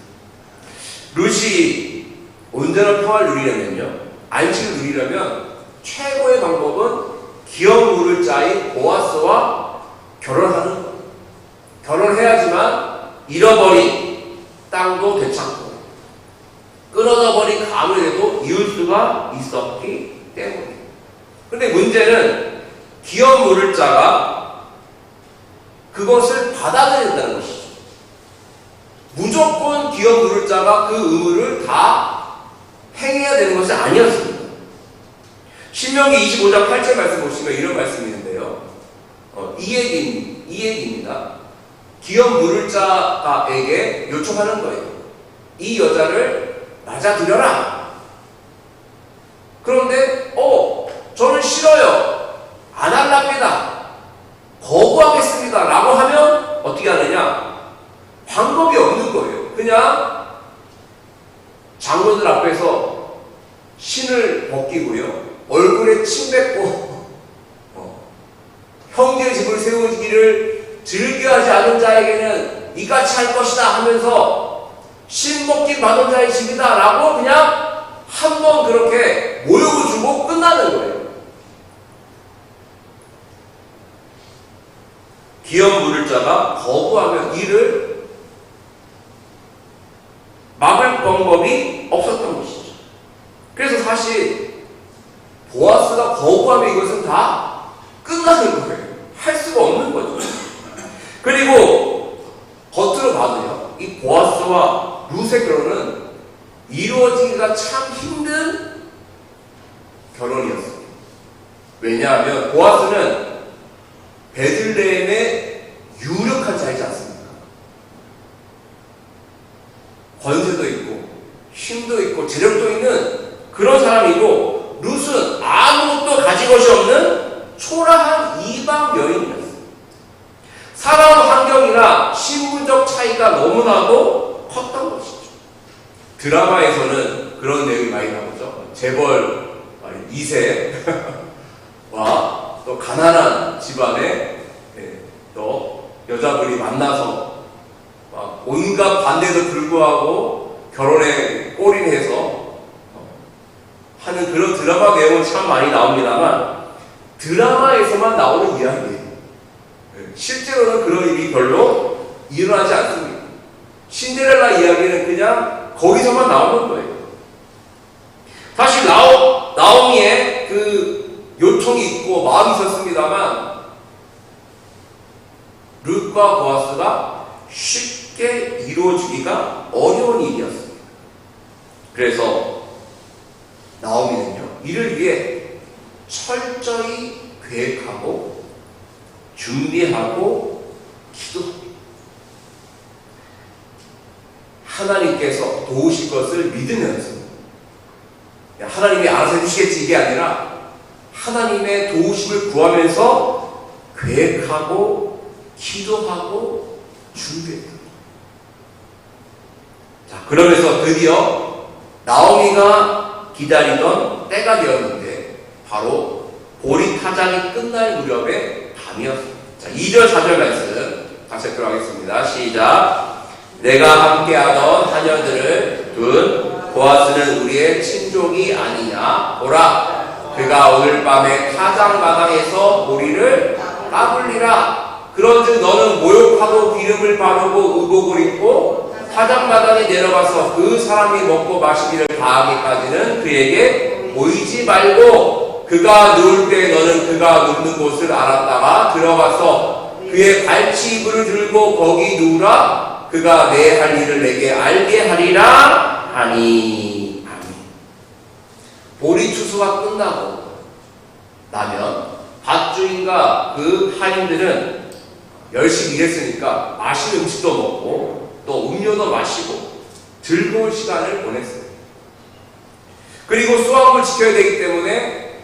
룻이 온전한 평화를 누리려면요, 안식을 누리려면 최고의 방법은 기업 물을 자인 보아스와 결혼하는 거예요. 결혼해야지만 잃어버린 땅도 되찾고 끊어져 버린 가문에도 이을 수가 있었기 때문에. 그런데 문제는 기업 물을 자가 그것을 받아들여야 된다는 것이죠. 무조건 기업 물을 자가 그 의무를 다 행해야 되는 것이 아니었습니다. 신명기 25장 8절 말씀 보시면 이런 말씀이 있는데요, 이 얘기입니다. 기업 물을 자에게 요청하는 거예요. 이 여자를 맞아들여라. 그런데 저는 싫어요, 안 할랍니다, 거부하겠습니다 라고 하면 어떻게 하느냐? 방법이 없는 거예요. 그냥 장로들 앞에서 신을 벗기고요, 얼굴에 침 뱉고 형제 집을 세우기를 즐겨하지 않은 자에게는 이같이 할 것이다 하면서 신 벗김 받은 자의 집이다 라고 그냥 한번 그렇게 모욕을 주고 끝나는 거예요. 기업 물을 자가 거부하면 이를 막을 방법이 없었던 것이죠. 그래서 사실 보아스가 거부하면 이것은 다 끝나는 거예요. 할 수가 없는 거죠. 그리고 겉으로 봐도요, 이 보아스와 룻의 결혼은 이루어지기가 참 힘든 결혼이었어요. 왜냐하면 보아스는 베들레헴의 유력한 자이지 않습니까? 권세도 있고 힘도 있고 재력도 있는 그런 사람이고, 룻은 아무것도 가진 것이 없는 초라한 이방 여인이었어요. 살아온 환경이나 신분적 차이가 너무나도 컸던 것이죠. 드라마에서는 그런 내용이 많이 나오죠. 재벌 2세와 또 가난한 집안에 또 여자분이 만나서 온갖 반대도 불구하고 결혼에 올인해서 하는 그런 드라마 내용은 참 많이 나옵니다만, 드라마에서만 나오는 이야기예요. 실제로는 그런 일이 별로 일어나지 않습니다. 신데렐라 이야기는 그냥 거기서만 나오는 거예요. 사실 나오미의 그 요청이 있고 마음이 있었습니다만, 룻과 보아스가 쉽게 이루어지기가 어려운 일이었습니다. 그래서 나오미는요, 이를 위해 철저히 계획하고 준비하고 기도합니다. 하나님께서 도우실 것을 믿으면서, 하나님이 알아서 해주시겠지 이게 아니라 하나님의 도우심을 구하면서 계획하고 기도하고 준비했다. 자, 그러면서 드디어 나오미가 기다리던 때가 되었는데 바로 보리 타작이 끝날 무렵의 밤이었습니다. 자, 2절 4절 말씀 같이 읽도록 하겠습니다. 시작. 내가 함께하던 하녀들을 둔 보아스는 우리의 친족이 아니냐. 보라, 그가 오늘 밤에 타작 마당에서 보리를 까불리라. 그런즉 너는 모욕하고 기름을 바르고 의복을 입고 타작마당에 내려가서 그 사람이 먹고 마시기를 다하기까지는 그에게 보이지 말고, 그가 누울 때 너는 그가 눕는 곳을 알았다가 들어가서 그의 갈치 이불을 들고 거기 누우라. 그가 내 할 일을 내게 알게 하리라 하니. 아멘. 보리 추수가 끝나고 나면 밭주인과 그 하인들은 열심히 일했으니까 맛있는 음식도 먹고 또 음료도 마시고 즐거운 시간을 보냈어요. 그리고 수확을 지켜야 되기 때문에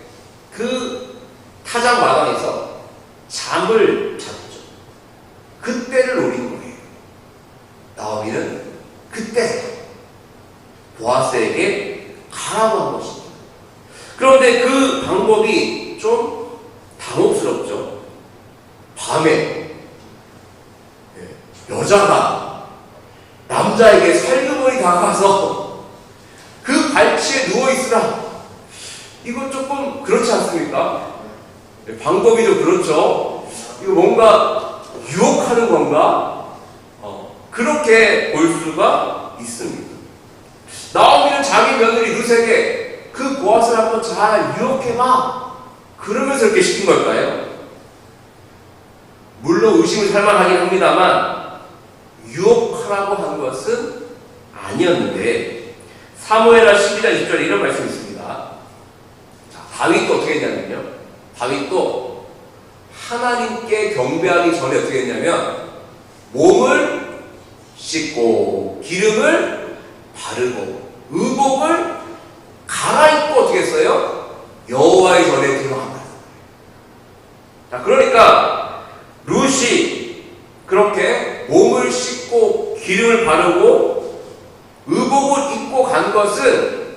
그 타작 마당에서 잠을 잤죠. 그때를 노린 거예요. 나오미는 그때 보아스에게 가라고 한 것입니다. 그런데 그 방법이 좀 당혹스럽죠. 밤에 여자가 남자에게 살그머니 다가가서 그 발치에 누워있으라. 이건 조금 그렇지 않습니까? 방법이 좀 그렇죠. 이거 뭔가 유혹하는 건가? 그렇게 볼 수가 있습니다. 나오미는 자기 며느리 룻에게 그 보아스를 한번 잘 유혹해봐. 그러면서 이렇게 시킨 걸까요? 물론 의심을 살만하긴 합니다만 유혹하라고 한 것은 아니었는데 사무엘하 12장 20절에 이런 말씀이 있습니다. 자, 다윗도 어떻게 했냐면요. 다윗도 하나님께 경배하기 전에 어떻게 했냐면 몸을 씻고 기름을 바르고 의복을 갈아입고 어떻게 했어요? 여호와의 전에 들어간다. 자, 그러니까 룻이 그렇게 몸을 씻고 기름을 바르고 의복을 입고 간 것은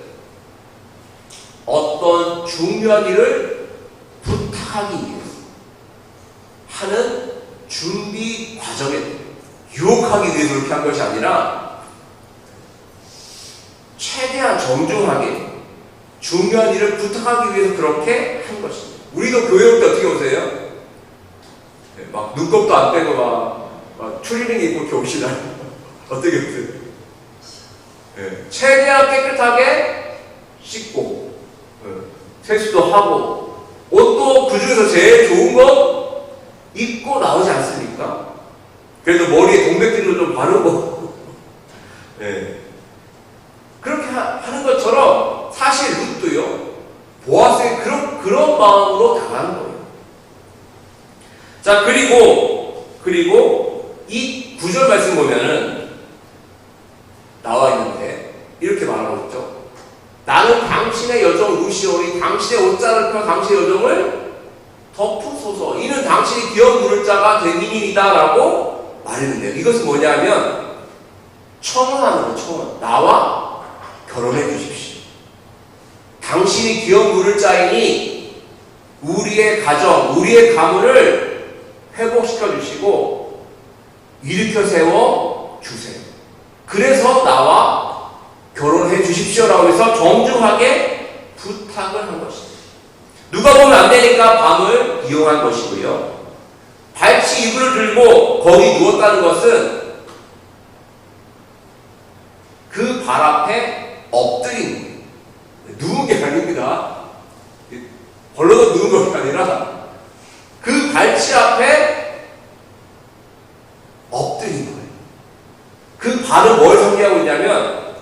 어떤 중요한 일을 부탁하기 위해서 하는 준비 과정에 유혹하기 위해서 그렇게 한 것이 아니라 최대한 정중하게 중요한 일을 부탁하기 위해서 그렇게 한 것입니다. 우리도 교회 올 때 어떻게 오세요? 막 눈곱도 안 떼고 막 추리닝 입고 이렇게 오시나요? 어떻게 오세요? 최대한 깨끗하게 씻고 세수도 하고 옷도 그 중에서 제일 좋은 거 입고 나오지 않습니까? 그래도 머리에 동백질도 좀 바르고 그렇게 하는 것처럼 사실 룻도요 보아스의 그런 마음으로 당하는 거예요. 자, 그리고 이 9절 말씀 보면은 나와 있는데 이렇게 말하고 있죠. 나는 당신의 여종 룻이오니 당신의 옷자를 펴 당신의 여종을 덮으소서. 이는 당신이 기업 물을 자가 되니이다 라고 말했는데요. 이것은 뭐냐면 청혼하는 거예요. 청혼. 나와 결혼해 주십시오. 당신이 기업 물을 자이니 우리의 가정, 우리의 가문을 회복시켜 주시고 일으켜 세워 주세요. 그래서 나와 결혼해 주십시오라고 해서 정중하게 부탁을 한 것입니다. 누가 보면 안 되니까 밤을 이용한 것이고요. 발치 이불을 들고 거기 누웠다는 것은 그 발 앞에 엎드린 거예요. 누운 게 아닙니다. 벌러서 누운 것이 아니라 그 발치 앞에 엎드린 거예요. 그 발은 뭘 상징하고 있냐면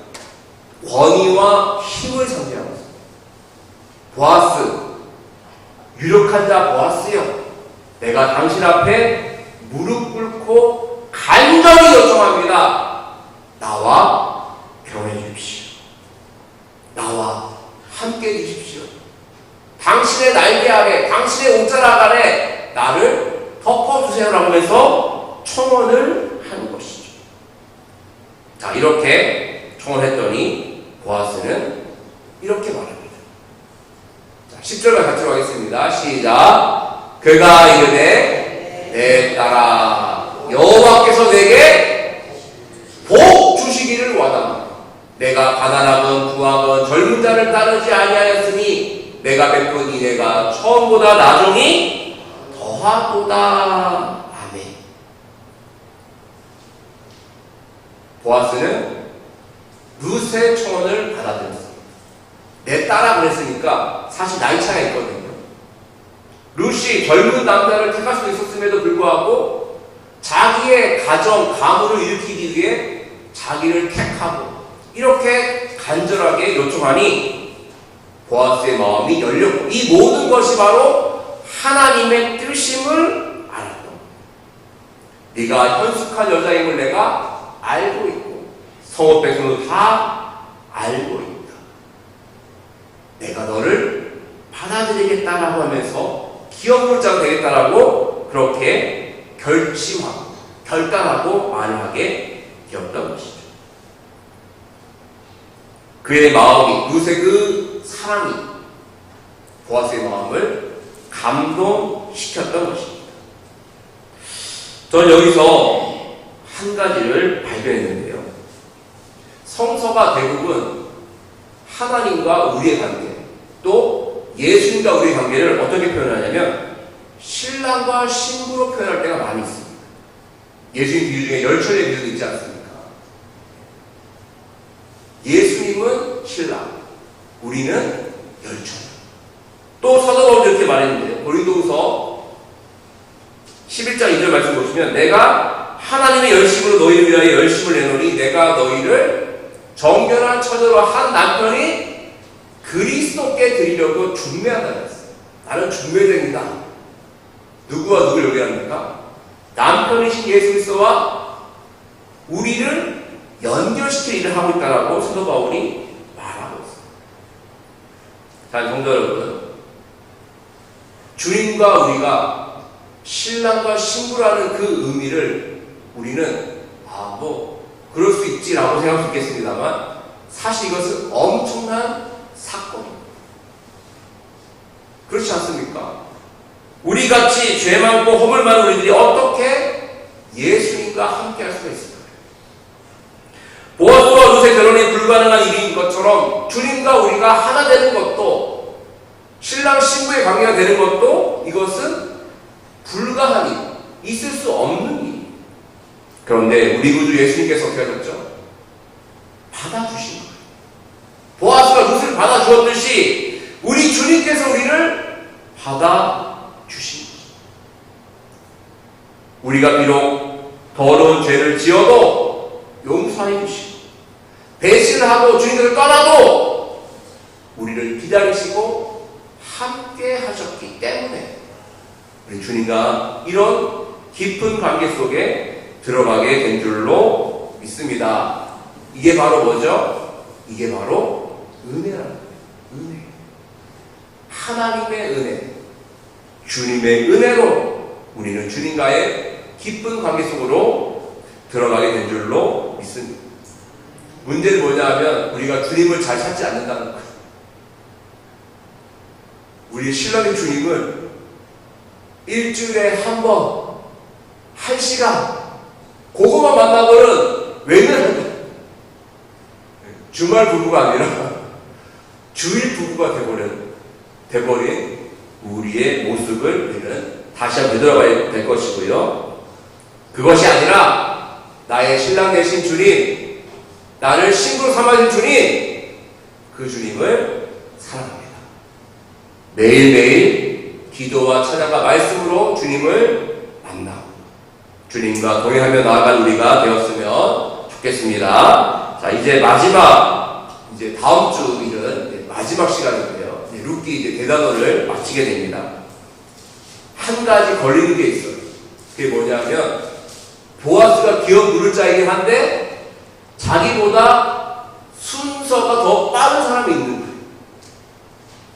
권위와 힘을 상징하고 있어요. 보아스, 유력한 자 보아스여, 내가 당신 앞에 무릎 꿇고 간절히 요청합니다. 나와 결혼해 주십시오. 나와 함께 해 주십시오. 당신의 날개 아래, 당신의 옷자락 아래 나를 덮어주세요라고 하면서 청혼을 한 것이죠. 자, 이렇게 청혼했더니 보아스는 이렇게 말합니다. 자, 10절만 같이 하겠습니다. 시작. 그가 이르되 내 딸아 여호와께서 내게 복 주시기를 원하노라. 내가 가난하건 부하건 젊은 자를 따르지 아니하였으니 내가 베푼 이내가 처음보다 나중이 더하도다. 아멘. 보아스는 룻의 청혼을 받아들였습니다. 내 딸아 그랬으니까 사실 나이 차이가 있거든요. 룻이 젊은 남자를 택할 수 있었음에도 불구하고 자기의 가정, 가문을 일으키기 위해 자기를 택하고 이렇게 간절하게 요청하니 보아스의 마음이 열렸고 이 모든 것이 바로 하나님의 뜻임을 알았던 거예요. 네가 현숙한 여자임을 내가 알고 있고 성읍 백성도 다 알고 있다. 내가 너를 받아들이겠다라고 하면서 기업물자가 되겠다라고 그렇게 결심하고 결단하고 말을 하게 되었던 것이죠. 그의 마음이 루스의 그 사랑이 보아스의 마음을 감동시켰던 것입니다. 저는 여기서 한 가지를 발견했는데요. 성서가 대부분 하나님과 우리의 관계 또 예수님과 우리의 관계를 어떻게 표현하냐면 신랑과 신부로 표현할 때가 많이 있습니다. 예수님 비유 중에 열처의 비유도 있지 않습니까? 예수님은 신랑, 우리는 열처. 또 사도 바울도 이렇게 말했는데 고린도후서 11장 2절 말씀 보시면 내가 하나님의 열심으로 너희를 위하여 열심을 내노니 내가 너희를 정결한 처녀로 한 남편이 그리스도께 드리려고 중매한다 그랬어요. 나는 중매됩니다. 누구와 누구를 얘기합니까? 남편이신 예수 그리스도와 우리를 연결시킬 일을 하고 있다라고 사도 바울이 말하고 있습니다. 자, 성도 여러분, 주님과 우리가 신랑과 신부라는 그 의미를 우리는 그럴 수 있지라고 생각할 수 있겠습니다만 사실 이것은 엄청난 사건입니다. 그렇지 않습니까? 우리같이 죄 많고 허물 많은 우리들이 어떻게 예수님과 함께 할 수가 있을까요? 보아스와 루스의 결혼이 불가능한 일인 것처럼 주님과 우리가 하나 되는 것도 신랑 신부의 관계가 되는 것도 이것은 불가한 일, 있을 수 없는 일. 그런데 우리 구주 예수님께서 어떻게 하셨죠? 받아주신 거예요. 보아스가 루스를 받아주었듯이 우리 주님께서 우리를 받아주신 거죠. 우리가 비록 더러운 죄를 지어도 용서해 주시고 배신을 하고 주님을 떠나도 우리를 기다리시고 함께 하셨기 때문에 우리 주님과 이런 깊은 관계 속에 들어가게 된 줄로 믿습니다. 이게 바로 뭐죠? 이게 바로 은혜라는 거예요. 은혜. 하나님의 은혜, 주님의 은혜로 우리는 주님과의 깊은 관계 속으로 들어가게 된 줄로 믿습니다. 문제는 뭐냐 하면 우리가 주님을 잘 찾지 않는다는 거예요. 우리 신랑인 주님을 일주일에 한 번, 1시간 그거만 만나고는 외면합니다. 주말 부부가 아니라 주일 부부가 돼버린 우리의 모습을 우리는 다시 한번 되돌아봐야 될 것이고요. 그것이 아니라 나의 신랑 되신 주님, 나를 신부로 삼아주신 주님, 그 주님을 사랑합니다. 매일매일 기도와 찬양과 말씀으로 주님을 만나고 주님과 동행하며 나아간 우리가 되었으면 좋겠습니다. 자, 이제 다음 주 일은 마지막 시간인데요. 룻기 이제 대단원을 마치게 됩니다. 한 가지 걸리는 게 있어요. 그게 뭐냐면 보아스가 기업 누를 자이긴 한데 자기보다 순서가 더 빠른 사람이 있는 거예요.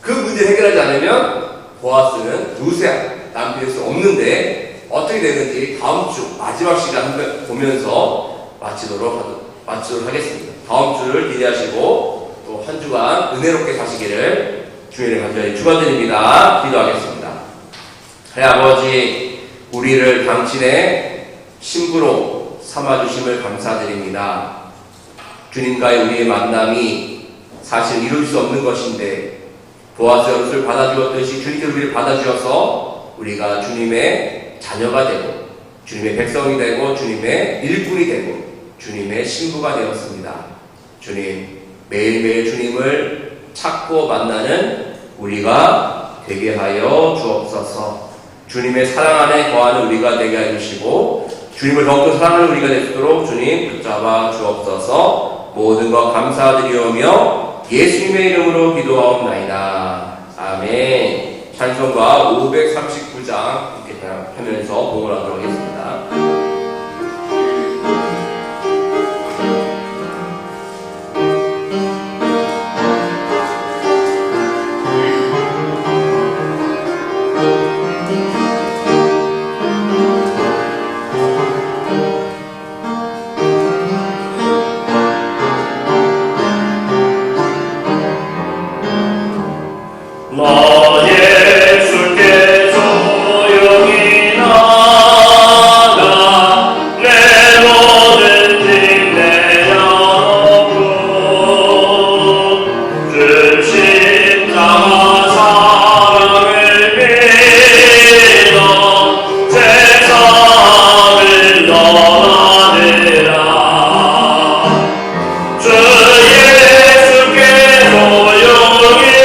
그 문제를 해결하지 않으면 보아스는 루스의 남편일 수 없는데 어떻게 되는지 다음 주 마지막 시간 보면서 마치도록 하겠습니다. 다음 주를 기대하시고 또 한 주간 은혜롭게 사시기를 주님의 간절히 축원드립니다. 기도하겠습니다. 하나님 아버지, 우리를 당신의 신부로 삼아주심을 감사드립니다. 주님과의 우리의 만남이 사실 이룰 수 없는 것인데 보아스의 옷을 받아주었듯이 주님께서 우리를 받아주셔서 우리가 주님의 자녀가 되고 주님의 백성이 되고 주님의 일꾼이 되고 주님의 신부가 되었습니다. 주님, 매일매일 주님을 찾고 만나는 우리가 되게 하여 주옵소서. 주님의 사랑 안에 거하는 우리가 되게 해주시고 주님을 더욱더 사랑하는 우리가 되도록 주님 붙잡아 주옵소서. 모든 것 감사드리오며 예수님의 이름으로 기도하옵나이다. 아멘. 찬송가 539장 이렇게 하면서 봉헌하도록 하겠습니다. 나 예수께 조용히 나가 내 모든 짐 내려놓고 주 십자가 사랑을 믿어 세상을 떠나느라 주 예수께 조용히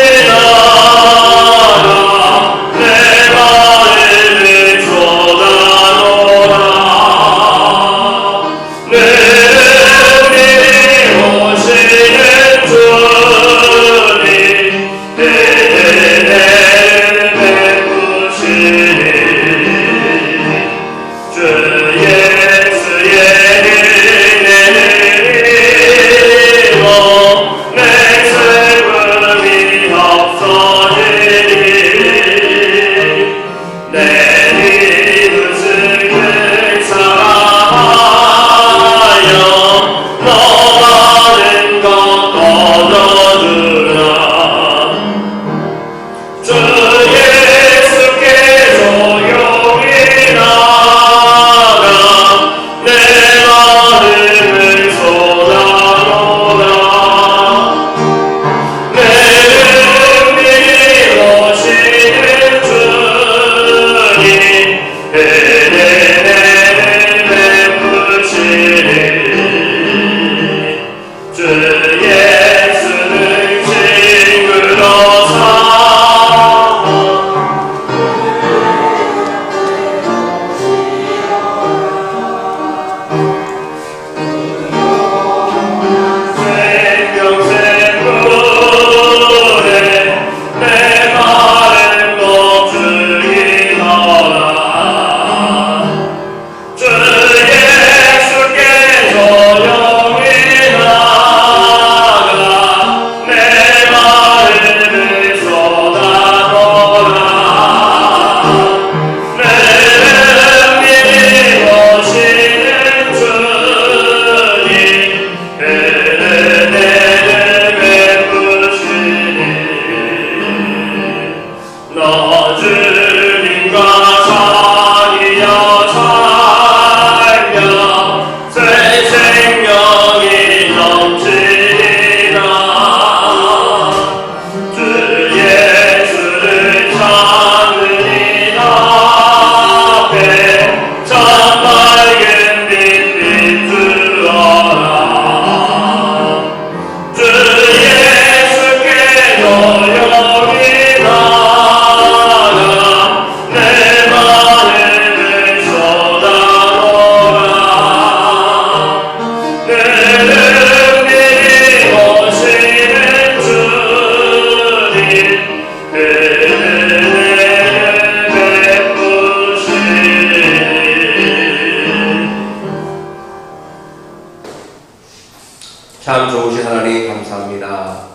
참 좋으신 하나님 감사합니다.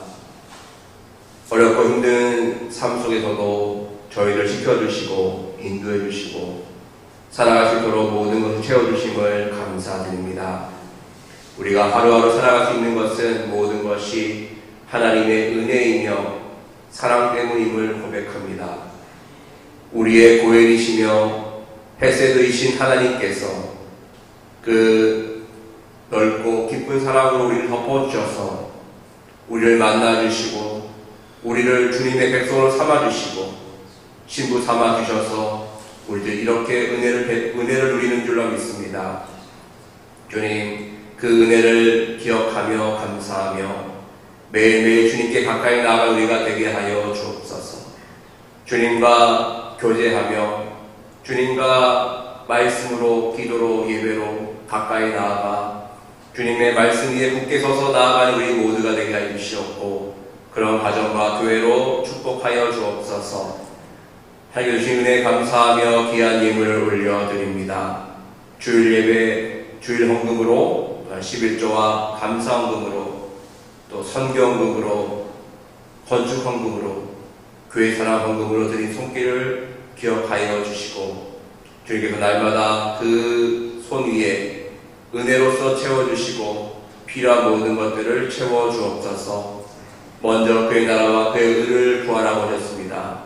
어렵고 힘든 삶 속에서도 저희를 지켜주시고 인도해주시고 살아갈 수 있도록 모든 것을 채워주심을 감사드립니다. 우리가 하루하루 살아갈 수 있는 것은 모든 것이 하나님의 은혜이며 사랑 때문임을 고백합니다. 우리의 고엘이시며 헤세드이신 하나님께서 그 넓고 깊은 사랑으로 우리를 덮어주셔서 우리를 만나주시고 우리를 주님의 백성으로 삼아주시고 신부 삼아주셔서 우리들 이렇게 은혜를 누리는 줄로 믿습니다. 주님, 그 은혜를 기억하며 감사하며 매일매일 주님께 가까이 나아가 우리가 되게 하여 주옵소서. 주님과 교제하며 주님과 말씀으로 기도로 예배로 가까이 나아가 주님의 말씀 위에 굳게 서서 나아가는 우리 모두가 되게 하여 주시옵고 그런 가정과 교회로 축복하여 주옵소서. 하나님 주신 은혜 감사하며 귀한 예물을 올려드립니다. 주일 예배, 주일 헌금으로, 11조와 감사 헌금으로, 또 선교 헌금으로, 건축 헌금으로, 교회 산업 헌금으로 드린 손길을 기억하여 주시고, 주님께서 날마다 그 손 위에 은혜로서 채워주시고 필요한 모든 것들을 채워주옵소서. 먼저 그의 나라와 그의 의를 구하라고 하셨습니다.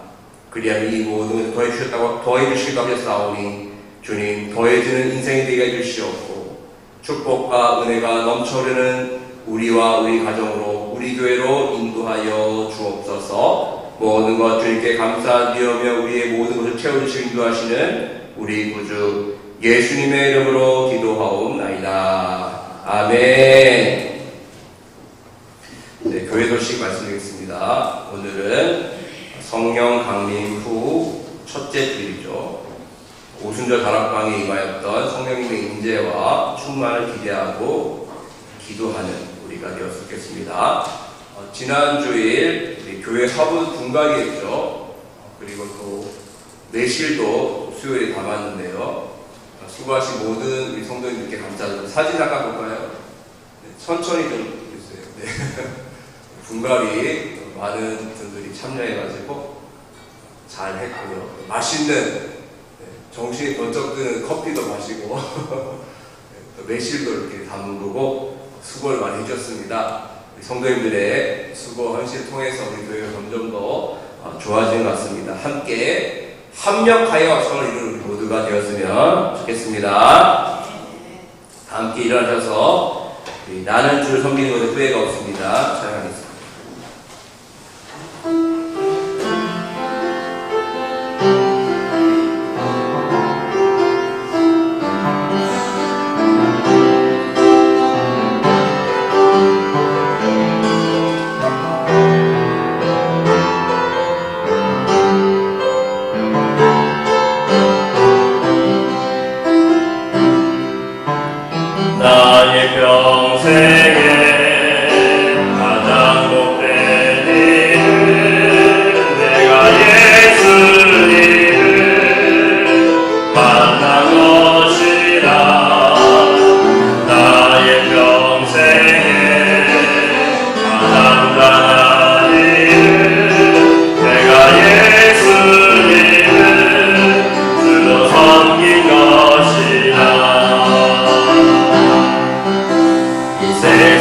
그리하면 이 모든 것을 더해주시기도 하셨사오니 주님 더해지는 인생이 되게 해주시옵고 축복과 은혜가 넘쳐흐르는 우리와 우리 가정으로 우리 교회로 인도하여 주옵소서. 모든 것 주님께 감사드리며 우리의 모든 것을 채워주시기 인도하시는 우리 구주 예수님의 이름으로 기도하옵나이다. 아멘. 네, 교회 소식 말씀드리겠습니다. 오늘은 성령 강림 후 첫째 주일이죠. 오순절 다락방에 임하였던 성령님의 임재와 충만을 기대하고 기도하는 우리가 되었겠습니다. 지난 주일 우리 교회 화분 분갈이했죠. 그리고 또 내실도 수요일에 담았는데요. 수고하신 모든 우리 성도님들께 감사드립니다. 사진 잠깐 볼까요? 네, 천천히 좀 해주세요. 네. 분갈이 많은 분들이 참여해가지고 잘 했고요. 맛있는 정신이 번쩍 드는 커피도 마시고 또 매실도 이렇게 담그고 수고를 많이 해주셨습니다. 우리 성도님들의 수고 헌신을 통해서 우리 교회가 점점 더 좋아지는 것 같습니다. 함께 합력하여 성을 이루는 우리 모두가 되었으면 좋겠습니다. 함께 일어나셔서 나는 주를 섬기는 것에 후회가 없습니다. 찬양하겠습니다. 나의 평생에 가장 복된 일은 내가 예수님을 만난 것이라. 나의 평생에 가장 강한 일은 내가 예수님을 스스로 섬긴 것이라. 이 세상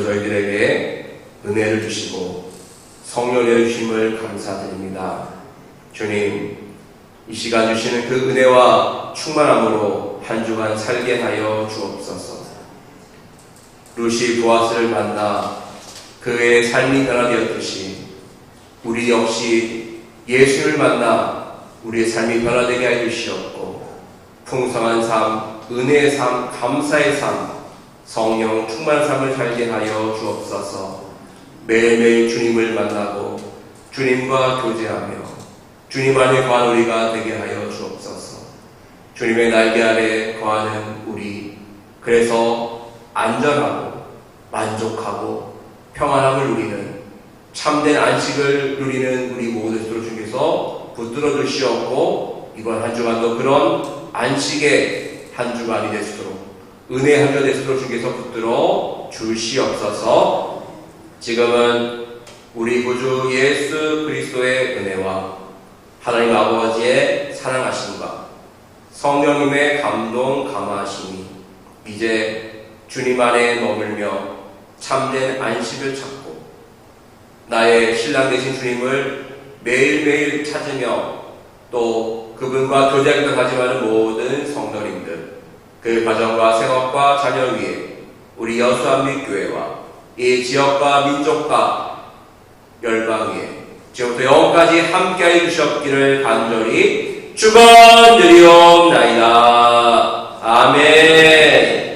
저희들에게 은혜를 주시고 성령의 주심을 감사드립니다. 주님, 이 시간 주시는 그 은혜와 충만함으로 한 주간 살게 하여 주옵소서. 루시 보아스를 만나 그의 삶이 변화되었듯이 우리 역시 예수를 만나 우리의 삶이 변화되게 하여 주시옵고, 풍성한 삶, 은혜의 삶, 감사의 삶, 성령 충만한 삶을 살게 하여 주옵소서. 매일매일 주님을 만나고 주님과 교제하며 주님 안에 거한 우리가 되게 하여 주옵소서. 주님의 날개 아래 거하는 우리, 그래서 안전하고 만족하고 평안함을 누리는, 참된 안식을 누리는 우리 모두 주님께서 붙들어 주시옵고, 이번 한 주간도 그런 안식의 한 주간이 되시도록, 은혜의 한 주가 되시도록 주님께서 붙들어 주시옵소서. 지금은 우리 구주 예수 그리스도의 은혜와 하나님 아버지의 사랑하심과 성령님의 감동 감화하심이 이제 주님 안에 머물며 참된 안식을 찾고 나의 신랑 되신 주님을 매일매일 찾으며 또 그분과 교제하기도 하지만 모든 성도님들, 그 가정과 생업과 자녀 위에 우리 여수한빛교회와 이 지역과 민족과 열방 위에 지금부터 영원까지 함께하여 주셨기를 간절히 축원드리옵나이다. 아멘.